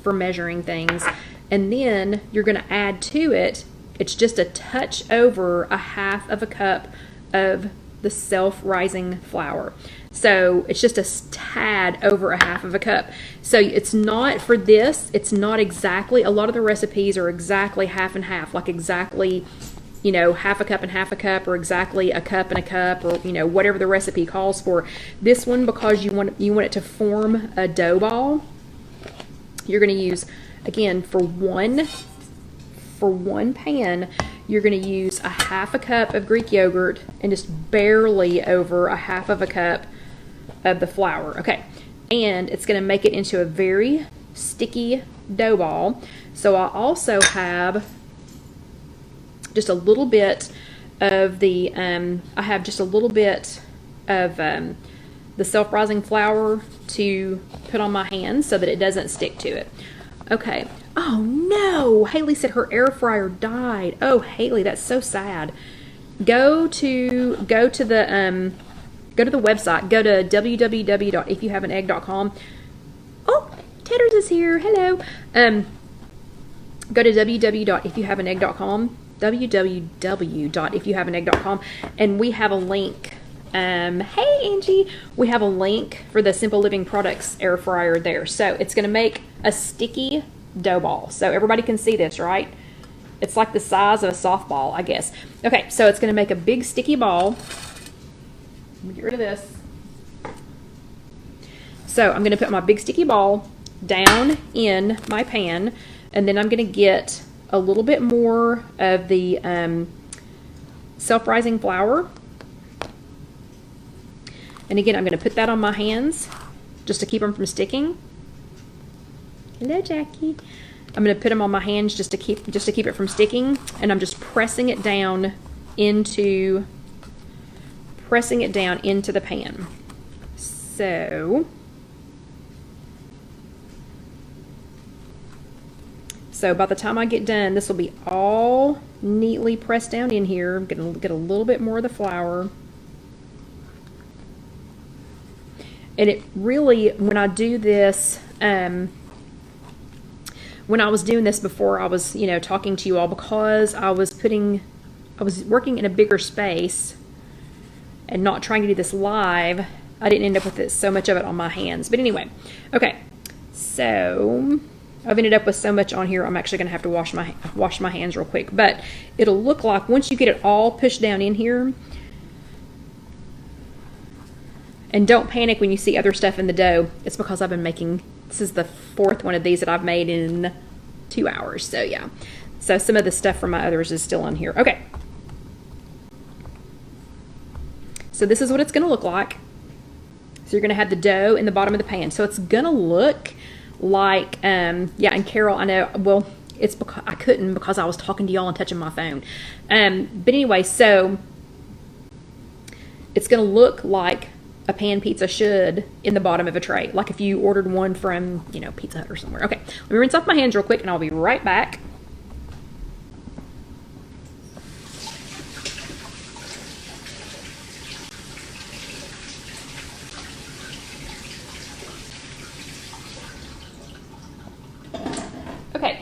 Speaker 1: for measuring things. And then you're going to add to it, it's just a touch over a half of a cup of the self-rising flour. So it's just a tad over a half of a cup. So it's not, for this, it's not exactly, a lot of the recipes are exactly half and half, like exactly, you know, half a cup and half a cup, or exactly a cup and a cup, or, you know, whatever the recipe calls for. This one, because you want it to form a dough ball, you're going to use, again, for one pan, you're going to use a half a cup of Greek yogurt and just barely over a half of a cup of the flour. Okay, and it's going to make it into a very sticky dough ball. So I also have just a little bit of the, I have just a little bit of the self-rising flour to put on my hands so that it doesn't stick to it. Okay. Oh no! Haley said her air fryer died. Oh, Haley, that's so sad. Go to the website. Go to www.ifyouhaveanegg.com. Oh, Tedders is here. Hello. Go to www.ifyouhaveanegg.com. www.ifyouhaveanegg.com, and we have a link. Hey Angie, we have a link for the Simple Living Products air fryer there. So it's going to make a sticky dough ball. So everybody can see this, right? It's like the size of a softball, I guess. Okay, so it's going to make a big sticky ball. Let me get rid of this. So I'm going to put my big sticky ball down in my pan, and then I'm going to get a little bit more of the self-rising flour. And again, I'm going to put that on my hands just to keep them from sticking. Hello, Jackie. I'm going to put them on my hands just to keep it from sticking, and I'm just pressing it down into the pan. So by the time I get done, this will be all neatly pressed down in here. I'm going to get a little bit more of the flour. And it really, when I do this, when I was doing this before, I was, you know, talking to you all, because I was working in a bigger space and not trying to do this live, I didn't end up with so much of it on my hands. But anyway, okay, so I've ended up with so much on here, I'm actually going to have to wash my hands real quick. But it'll look like, once you get it all pushed down in here, and don't panic when you see other stuff in the dough. It's because I've been making, this is the 4th one of these that I've made in 2 hours. So yeah, so some of the stuff from my others is still on here. Okay, so this is what it's going to look like. So you're going to have the dough in the bottom of the pan. So it's going to look like, yeah, and Carol, I know, well, it's because I couldn't, because I was talking to y'all and touching my phone. But anyway, so it's going to look like a pan pizza should in the bottom of a tray, like if you ordered one from, you know, Pizza Hut or somewhere. Okay, let me rinse off my hands real quick and I'll be right back.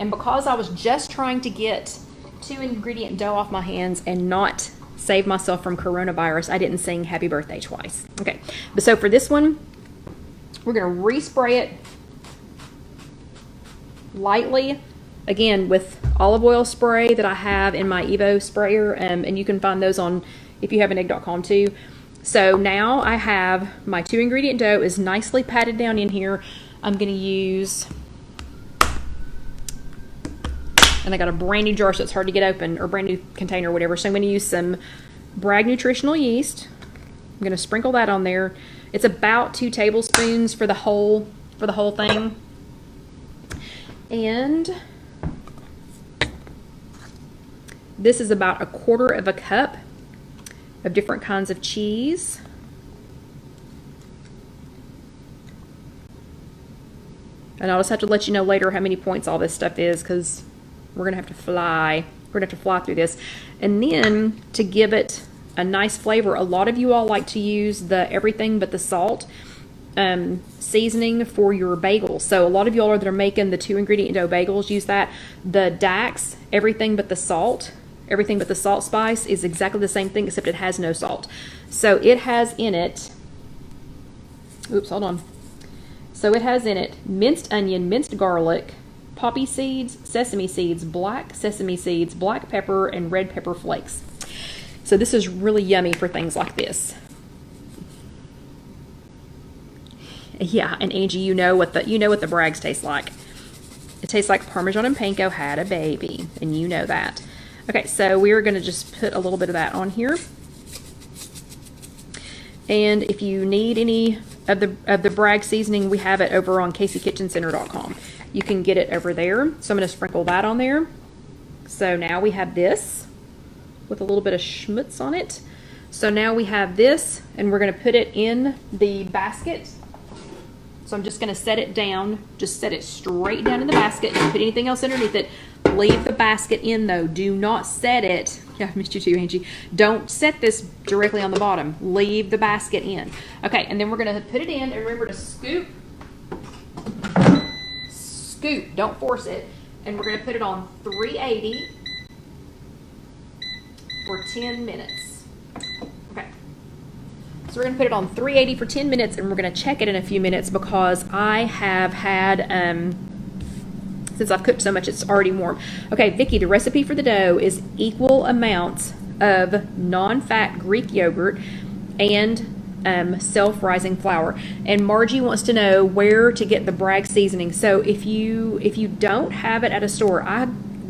Speaker 1: and because I was just trying to get 2-ingredient dough off my hands and not save myself from coronavirus, I didn't sing happy birthday twice. Okay, but so for this one, we're going to respray it lightly, again with olive oil spray that I have in my Evo sprayer, and you can find those on IfYouHaveAnEgg.com too. So now I have my 2-ingredient dough is nicely patted down in here. I'm going to use, and I got a brand new jar so it's hard to get open, or brand new container or whatever. So I'm going to use some Bragg Nutritional Yeast. I'm going to sprinkle that on there. It's about 2 tablespoons for the whole thing. And this is about 1/4 cup of different kinds of cheese. And I'll just have to let you know later how many points all this stuff is, because we're gonna have to fly. We're gonna have to fly through this. And then to give it a nice flavor, a lot of you all like to use the everything but the salt seasoning for your bagels. So a lot of y'all that are making the 2-ingredient dough bagels use that. The Dax everything but the salt spice is exactly the same thing, except it has no salt. So it has in it, oops, hold on. So it has in it minced onion, minced garlic, poppy seeds, sesame seeds, black sesame seeds, black pepper, and red pepper flakes. So this is really yummy for things like this. Yeah, and Angie, you know what the Braggs taste like. It tastes like Parmesan and Panko had a baby, and you know that. Okay, so we're going to just put a little bit of that on here. And if you need any of the Bragg seasoning, we have it over on CaseyKitchenCenter.com. You can get it over there. So I'm going to sprinkle that on there. So now we have this with a little bit of schmutz on it. So now we have this, and we're going to put it in the basket. So I'm just going to set it down, just set it straight down in the basket. Don't put anything else underneath it. Leave the basket in though. Do not set it. Yeah, I missed you too, Angie. Don't set this directly on the bottom. Leave the basket in. Okay, and then we're going to put it in, and remember to scoop. Scoop, don't force it. And we're going to put it on 380 for 10 minutes. Okay. So we're going to put it on 380 for 10 minutes, and we're going to check it in a few minutes, because I have had, since I've cooked so much, it's already warm. Okay, Vicki, the recipe for the dough is equal amounts of non-fat Greek yogurt and self-rising flour. And Margie wants to know where to get the Bragg seasoning. So if you don't have it at a store,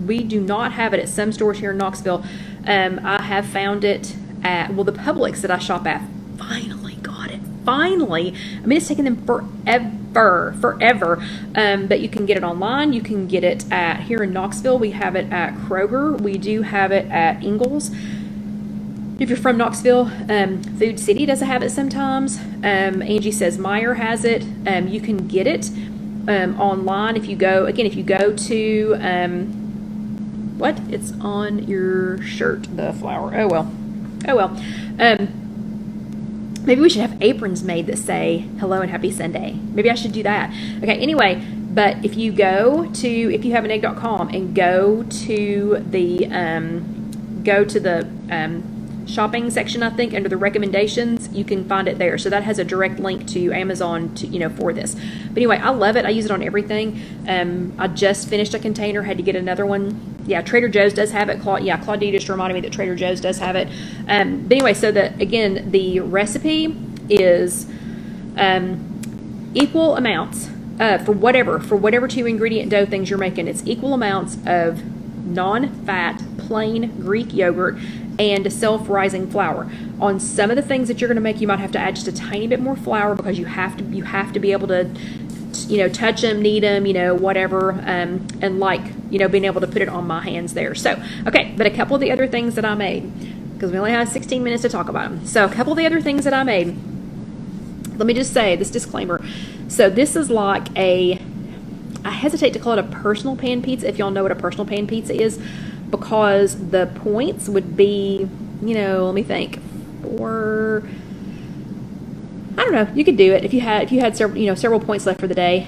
Speaker 1: we do not have it at some stores here in Knoxville. I have found it at, well, the Publix that I shop at finally got it. Finally. I mean, it's taken them forever. But you can get it online. You can get it at, here in Knoxville, we have it at Kroger. We do have it at Ingles. If you're from Knoxville, Food City does have it sometimes. Angie says Meyer has it. You can get it online if you go, again, if you go to, what? It's on your shirt, the flour. Oh well. Maybe we should have aprons made that say hello and happy Sunday. Maybe I should do that. Okay, anyway, but if you go to IfYouHaveAnEgg.com and go to the shopping section, I think, under the recommendations, you can find it there. So that has a direct link to Amazon for this. But anyway, I love it. I use it on everything. I just finished a container, had to get another one. Yeah, Trader Joe's does have it. Claudia just reminded me that Trader Joe's does have it. But anyway, so again, the recipe is equal amounts for whatever 2-ingredient dough things you're making. It's equal amounts of non-fat plain Greek yogurt and self-rising flour. On some of the things that you're going to make, you might have to add just a tiny bit more flour, because you have to be able to touch them, knead them, whatever, and being able to put it on my hands there. So, okay, but a couple of the other things that I made, because we only have 16 minutes to talk about them. So a couple of the other things that I made, let me just say this disclaimer. So this is like I hesitate to call it a personal pan pizza, if y'all know what a personal pan pizza is, because the points would be, let me think, I don't know, you could do it if you had several points left for the day.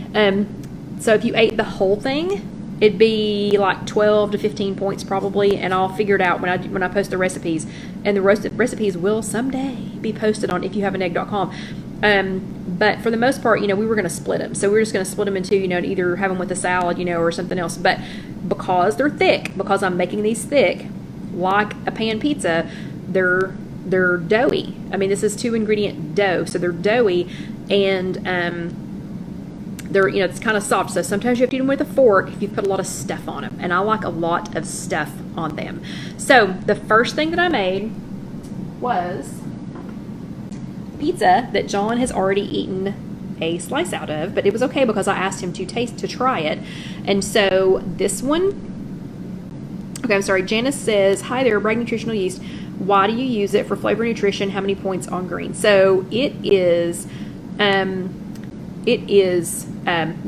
Speaker 1: So if you ate the whole thing it'd be like 12 to 15 points probably, and I'll figure it out when I post the recipes. And the recipes will someday be posted on IfYouHaveAnEgg.com. But for the most part, we were going to split them. So we were just going to split them in two, to either have them with a salad, or something else. But because they're thick, because I'm making these thick, like a pan pizza, they're doughy. I mean, this is 2-ingredient dough, so they're doughy, and they're, it's kind of soft. So sometimes you have to eat them with a fork if you've put a lot of stuff on them, and I like a lot of stuff on them. So the first thing that I made was pizza that John has already eaten a slice out of, but it was okay because I asked him to try it. And so this one, okay, I'm sorry, Janice says, hi there, Bragg Nutritional Yeast. Why do you use it for flavor nutrition? How many points on green? So it is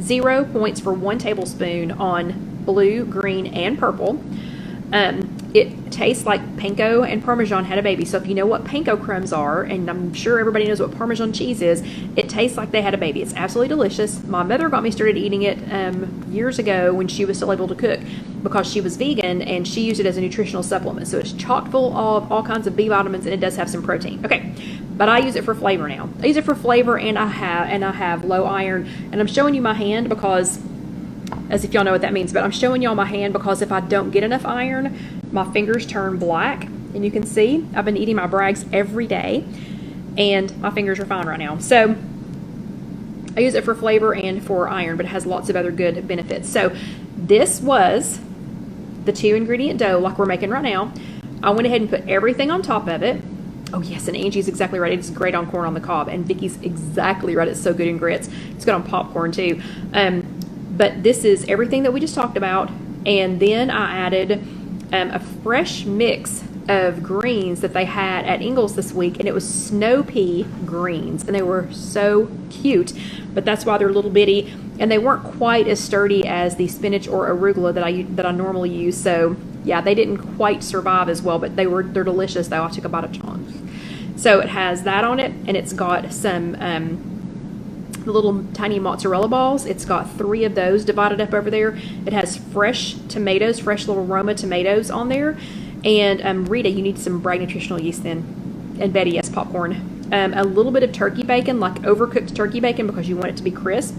Speaker 1: 0 points for 1 tablespoon on blue, green, and purple. It tastes like panko and Parmesan had a baby. So if you know what panko crumbs are, and I'm sure everybody knows what Parmesan cheese is, it tastes like they had a baby. It's absolutely delicious. My mother got me started eating it years ago when she was still able to cook, because she was vegan and she used it as a nutritional supplement. So it's chock full of all kinds of B vitamins, and it does have some protein. Okay, but I use it for flavor now. I use it for flavor, and I have low iron. And I'm showing you my hand because, as if y'all know what that means, but I'm showing y'all my hand because if I don't get enough iron, my fingers turn black. And you can see I've been eating my Braggs every day, and my fingers are fine right now. So I use it for flavor and for iron, but it has lots of other good benefits. So this was the 2-ingredient dough like we're making right now. I went ahead and put everything on top of it. Oh yes, and Angie's exactly right. It's great on corn on the cob. And Vicky's exactly right. It's so good in grits. It's good on popcorn too. But this is everything that we just talked about. And then I added a fresh mix of greens that they had at Ingles this week, and it was snow pea greens, and they were so cute. But that's why they're little bitty, and they weren't quite as sturdy as the spinach or arugula that I normally use. So yeah, they didn't quite survive as well, but they're delicious though. I took a bite of John's. So it has that on it, and it's got some the little tiny mozzarella balls. It's got 3 of those divided up over there. It has fresh tomatoes, fresh little Roma tomatoes on there. And Rita, you need some Bragg Nutritional Yeast then. And Betty, yes, popcorn. A little bit of turkey bacon, like overcooked turkey bacon, because you want it to be crisp.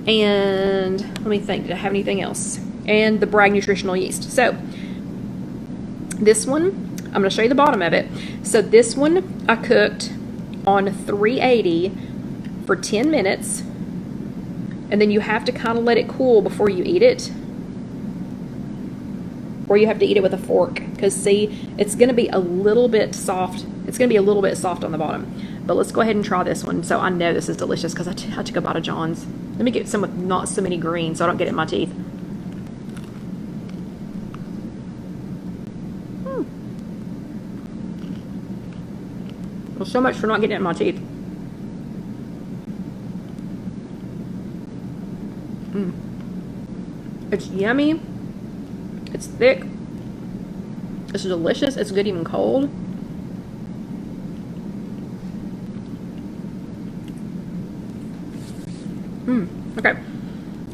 Speaker 1: And let me think, did I have anything else? And the Bragg Nutritional Yeast. So this one, I'm going to show you the bottom of it. So this one I cooked on 380 for 10 minutes, and then you have to kind of let it cool before you eat it, or you have to eat it with a fork, because see, it's going to be a little bit soft. It's going to be a little bit soft on the bottom. But let's go ahead and try this one. So I know this is delicious because I took a bite of John's. Let me get some with not so many greens so I don't get it in my teeth. Well, so much for not getting it in my teeth. It's yummy. It's thick. It's delicious. It's good even cold. Okay.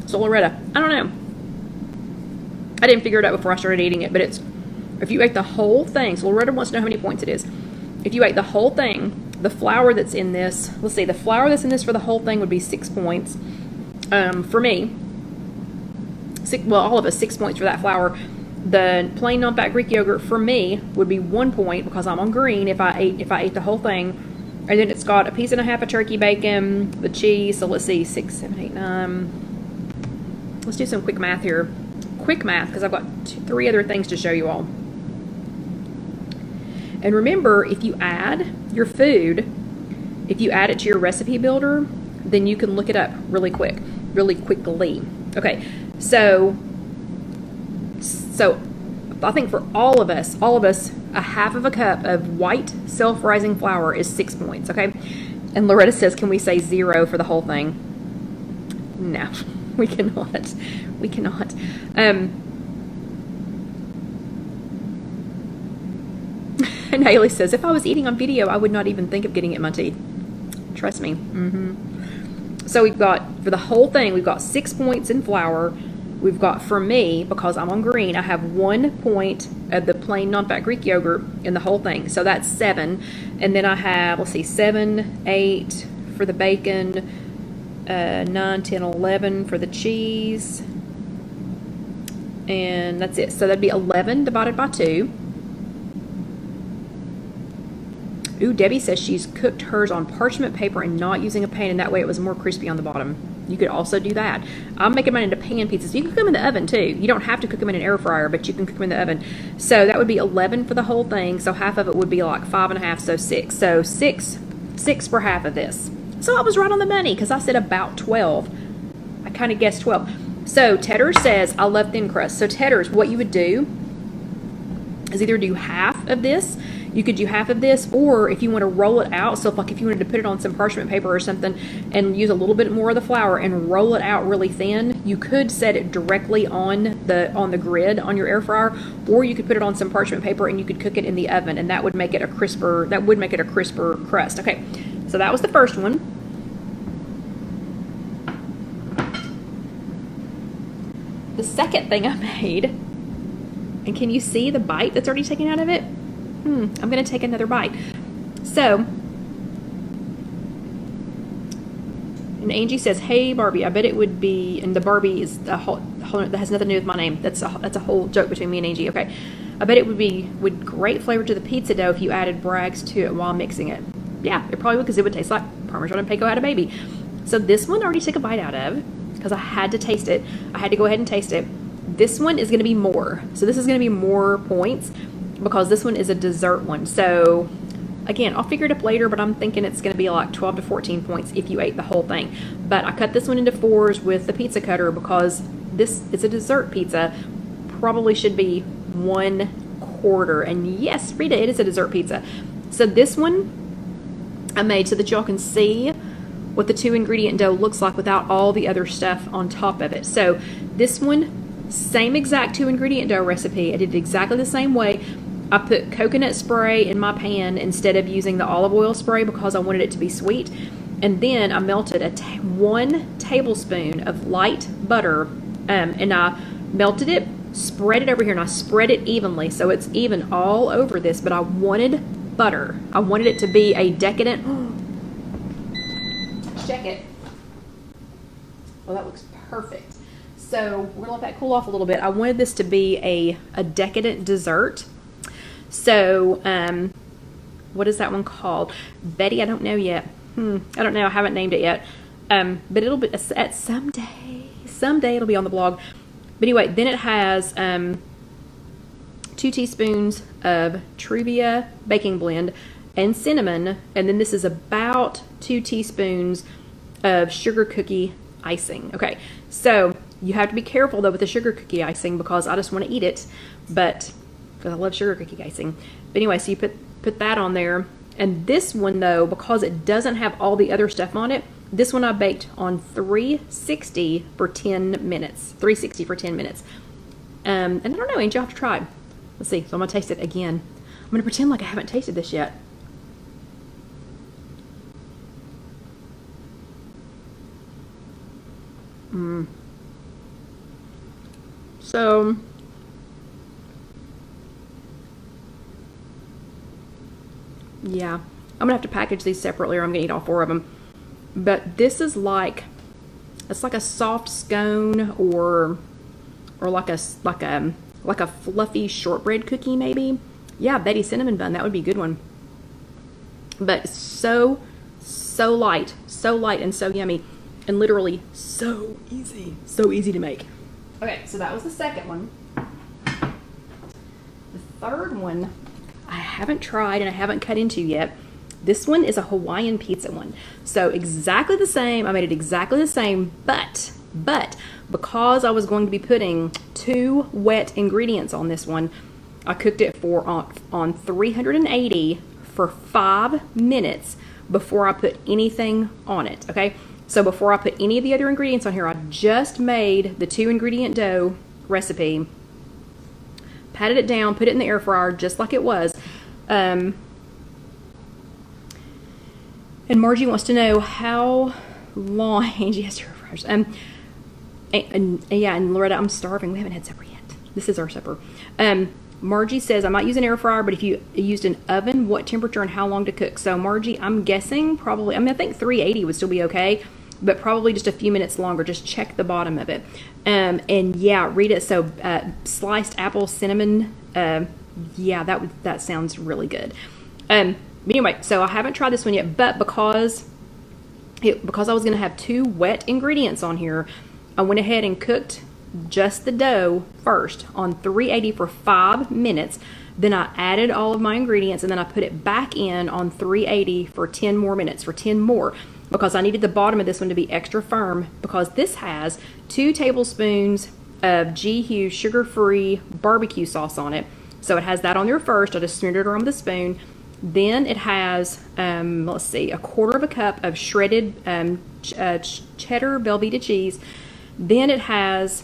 Speaker 1: So Loretta, I don't know. I didn't figure it out before I started eating it, but it's, if you ate the whole thing, so Loretta wants to know how many points it is. If you ate the whole thing, the flour that's in this, let's see, the flour that's in this for the whole thing would be 6 points. For me, all of us, 6 points for that flour. The plain non-fat Greek yogurt for me would be 1 point because I'm on green if I ate the whole thing. And then it's got a piece and a half of turkey bacon, the cheese. So let's see, 6, 7, 8, 9. Let's do some quick math here. Quick math, because I've got 3 other things to show you all. And remember, if you add your food, if you add it to your recipe builder, then you can look it up really quickly. Okay, so I think for all of us, a half of a cup of white self-rising flour is 6 points, okay? And Loretta says, can we say 0 for the whole thing? No, we cannot. We cannot. And Haley says, if I was eating on video, I would not even think of getting it in my teeth. Trust me. So we've got, for the whole thing, we've got 6 points in flour, we've got, for me, because I'm on green, I have 1 point of the plain non-fat Greek yogurt in the whole thing. So that's 7. And then I have, let's see, 7, 8 for the bacon, 9, 10, 11 for the cheese. And that's it. So that'd be 11 divided by 2. Ooh, Debbie says she's cooked hers on parchment paper and not using a pan, and that way it was more crispy on the bottom. You could also do that. I'm making mine into pan pizzas. You can cook them in the oven too. You don't have to cook them in an air fryer, but you can cook them in the oven. So that would be 11 for the whole thing. So half of it would be like 5.5, so 6. So 6 for half of this. So I was right on the money because I said about 12. I kind of guessed 12. So Tedder says, I love thin crust. So Tedder's, what you would do is either do half of this. You could do half of this, or if you want to roll it out, so if you wanted to put it on some parchment paper or something and use a little bit more of the flour and roll it out really thin, you could set it directly on the grid on your air fryer, or you could put it on some parchment paper and you could cook it in the oven, and that would make it a crisper crust. Okay, so that was the first one. The second thing I made, and can you see the bite that's already taken out of it? I'm going to take another bite. So, and Angie says, hey, Barbie, I bet it would be, and the Barbie is a whole that has nothing to do with my name. That's a whole joke between me and Angie. Okay. I bet it would great flavor to the pizza dough if you added Bragg's to it while mixing it. Yeah, it probably would, because it would taste like Parmesan and Panko had a baby. So this one I already took a bite out of because I had to taste it. I had to go ahead and taste it. This one is going to be more. So this is going to be more points, because this one is a dessert one. So again, I'll figure it up later, but I'm thinking it's going to be like 12 to 14 points if you ate the whole thing. But I cut this one into 4s with the pizza cutter because this is a dessert pizza. Probably should be 1/4. And yes, Rita, it is a dessert pizza. So this one I made so that y'all can see what the 2-ingredient dough looks like without all the other stuff on top of it. So this one, same exact 2-ingredient dough recipe. I did it exactly the same way. I put coconut spray in my pan instead of using the olive oil spray because I wanted it to be sweet. And then I melted 1 tablespoon of light butter, and I melted it, spread it over here, and I spread it evenly so it's even all over this. But I wanted butter. I wanted it to be a decadent. Check it. Well, that looks perfect. So we're gonna let that cool off a little bit. I wanted this to be a decadent dessert. So, what is that one called? Betty, I don't know yet. I don't know. I haven't named it yet. But it'll be at someday it'll be on the blog. But anyway, then it has 2 teaspoons of Truvia baking blend and cinnamon, and then this is about 2 teaspoons of sugar cookie icing. Okay, so you have to be careful though with the sugar cookie icing because I just want to eat it, but because I love sugar cookie icing. But anyway, so you put that on there. And this one though, because it doesn't have all the other stuff on it, this one I baked on 360 for 10 minutes. 360 for 10 minutes. And I don't know, Angie, I'll have to try it. Let's see. So I'm gonna taste it again. I'm gonna pretend like I haven't tasted this yet. So yeah, I'm gonna have to package these separately or I'm gonna eat all 4 of them. But this is like, it's like a soft scone or like a fluffy shortbread cookie maybe. Yeah, Betty cinnamon bun, that would be a good one. But so light and so yummy, and literally so easy to make. Okay, so that was the second one. The third one I haven't tried and I haven't cut into yet. This one is a Hawaiian pizza one. So exactly the same. I made it exactly the same, but because I was going to be putting 2 wet ingredients on this one, I cooked it on 380 for 5 minutes before I put anything on it, okay? So before I put any of the other ingredients on here, I just made the 2-ingredient dough recipe, patted it down, put it in the air fryer just like it was. And Margie wants to know how long, Angie has to refresh. Yeah, and Loretta, I'm starving. We haven't had supper yet. This is our supper. Margie says, I might use an air fryer, but if you used an oven, what temperature and how long to cook? So Margie, I'm guessing probably, I think 380 would still be okay, but probably just a few minutes longer. Just check the bottom of it. And yeah, Rita, so sliced apple, cinnamon, yeah, that sounds really good. Anyway, so I haven't tried this one yet, but because I was going to have 2 wet ingredients on here, I went ahead and cooked just the dough first on 380 for 5 minutes. Then I added all of my ingredients, and then I put it back in on 380 for 10 more minutes, for 10 more, because I needed the bottom of this one to be extra firm, because this has 2 tablespoons of G. Hughes sugar-free barbecue sauce on it. So it has that on there first. I just smeared it around with a spoon. Then it has, let's see, a 1/4 cup of shredded cheddar Velveeta cheese. Then it has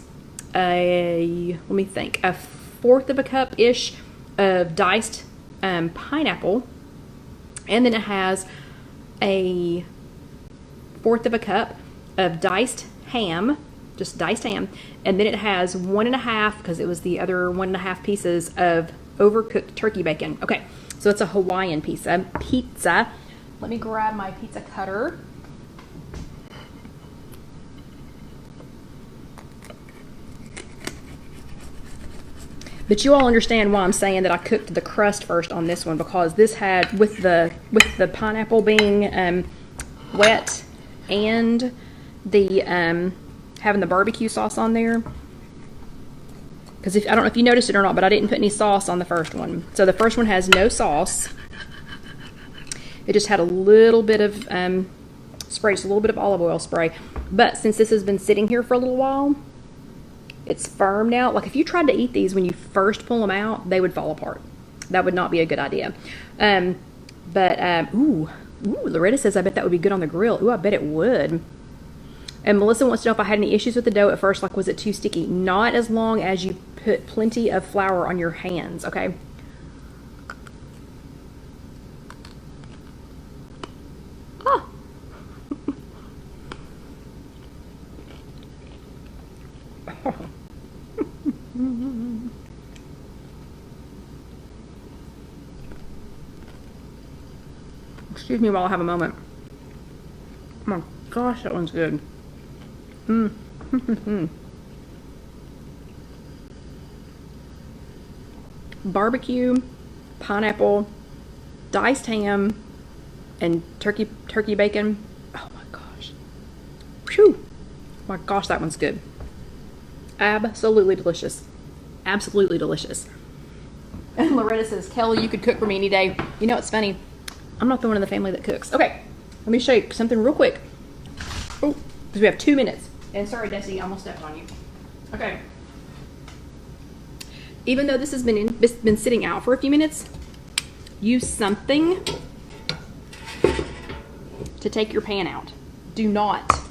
Speaker 1: a 1/4 cup-ish of diced pineapple. And then it has a 1/4 cup of diced ham, just diced ham. And then it has 1.5, because it was the other 1.5 pieces of overcooked turkey bacon. Okay, so it's a Hawaiian pizza. Let me grab my pizza cutter. But you all understand why I'm saying that I cooked the crust first on this one, because this had, with the pineapple being wet and the having the barbecue sauce on there. Because I don't know if you noticed it or not, but I didn't put any sauce on the first one. So the first one has no sauce. It just had a little bit of spray, just a little bit of olive oil spray. But since this has been sitting here for a little while, it's firm now. Like if you tried to eat these when you first pull them out, they would fall apart. That would not be a good idea. Ooh, Loretta says, I bet that would be good on the grill. Ooh, I bet it would. And Melissa wants to know if I had any issues with the dough at first, like was it too sticky? Not as long as you put plenty of flour on your hands, okay? Ah. Excuse me while I have a moment. Oh my gosh, that one's good. Barbecue, pineapple, diced ham, and turkey bacon. Oh my gosh. Whew. My gosh, that one's good. Absolutely delicious. Absolutely delicious. And Loretta says, Kelly, you could cook for me any day. You know, it's funny. I'm not the one in the family that cooks. Okay, let me show you something real quick. Oh, because we have 2 minutes. And sorry, Desi, I almost stepped on you. Okay. Even though this has been sitting out for a few minutes, use something to take your pan out. Do not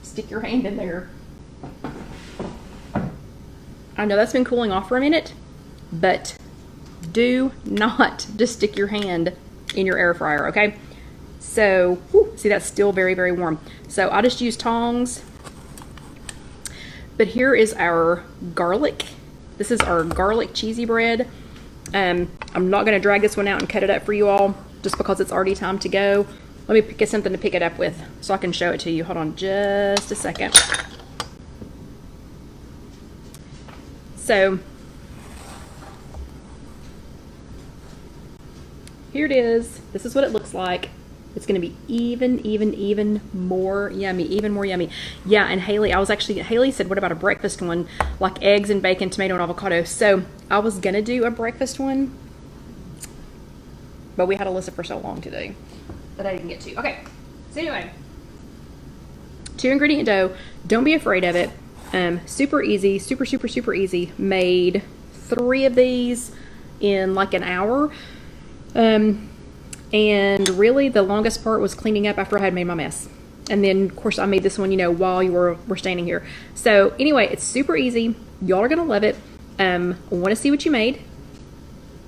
Speaker 1: stick your hand in there. I know that's been cooling off for a minute, but do not just stick your hand in your air fryer, okay? So, whew, see, that's still very, very warm. So I just use tongs. But here is our garlic. This is our garlic cheesy bread. I'm not going to drag this one out and cut it up for you all just because it's already time to go. Let me get something to pick it up with so I can show it to you. Hold on just a second. So, here it is. This is what it looks like. It's going to be even more yummy, Yeah, and Haley said, what about a breakfast one? Like eggs and bacon, tomato, and avocado. So I was going to do a breakfast one, but we had Alyssa for so long today that I didn't get to. Okay, so anyway, 2 ingredient dough. Don't be afraid of it. Super easy, super easy. Made 3 of these in like an hour. And really the longest part was cleaning up after I had made my mess. And then of course I made this one, while you were standing here. So anyway, it's super easy. Y'all are going to love it. I want to see what you made.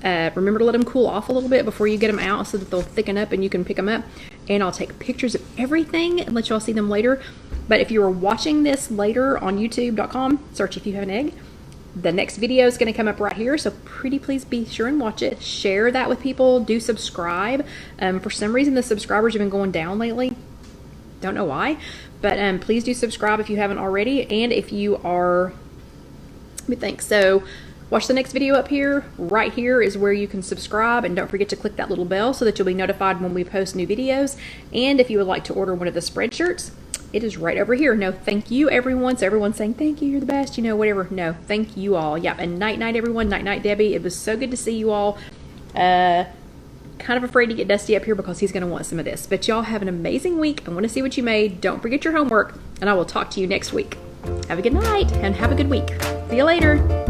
Speaker 1: Remember to let them cool off a little bit before you get them out so that they'll thicken up and you can pick them up. And I'll take pictures of everything and let y'all see them later. But if you are watching this later on youtube.com, search If You Have an Egg. The next video is going to come up right here, so pretty please be sure and watch it. Share that with people. Do subscribe. For some reason, the subscribers have been going down lately. Don't know why, but please do subscribe if you haven't already. And if you are, let me think. So watch the next video up here. Right here is where you can subscribe, and don't forget to click that little bell so that you'll be notified when we post new videos. And if you would like to order one of the spread shirts, it is right over here. No, thank you, everyone. So everyone's saying, thank you, you're the best, you know, whatever. No, thank you all. Yeah, and night-night, everyone. Night-night, Debbie. It was so good to see you all. Kind of afraid to get Dusty up here because he's going to want some of this. But y'all have an amazing week. I want to see what you made. Don't forget your homework, and I will talk to you next week. Have a good night, and have a good week. See you later.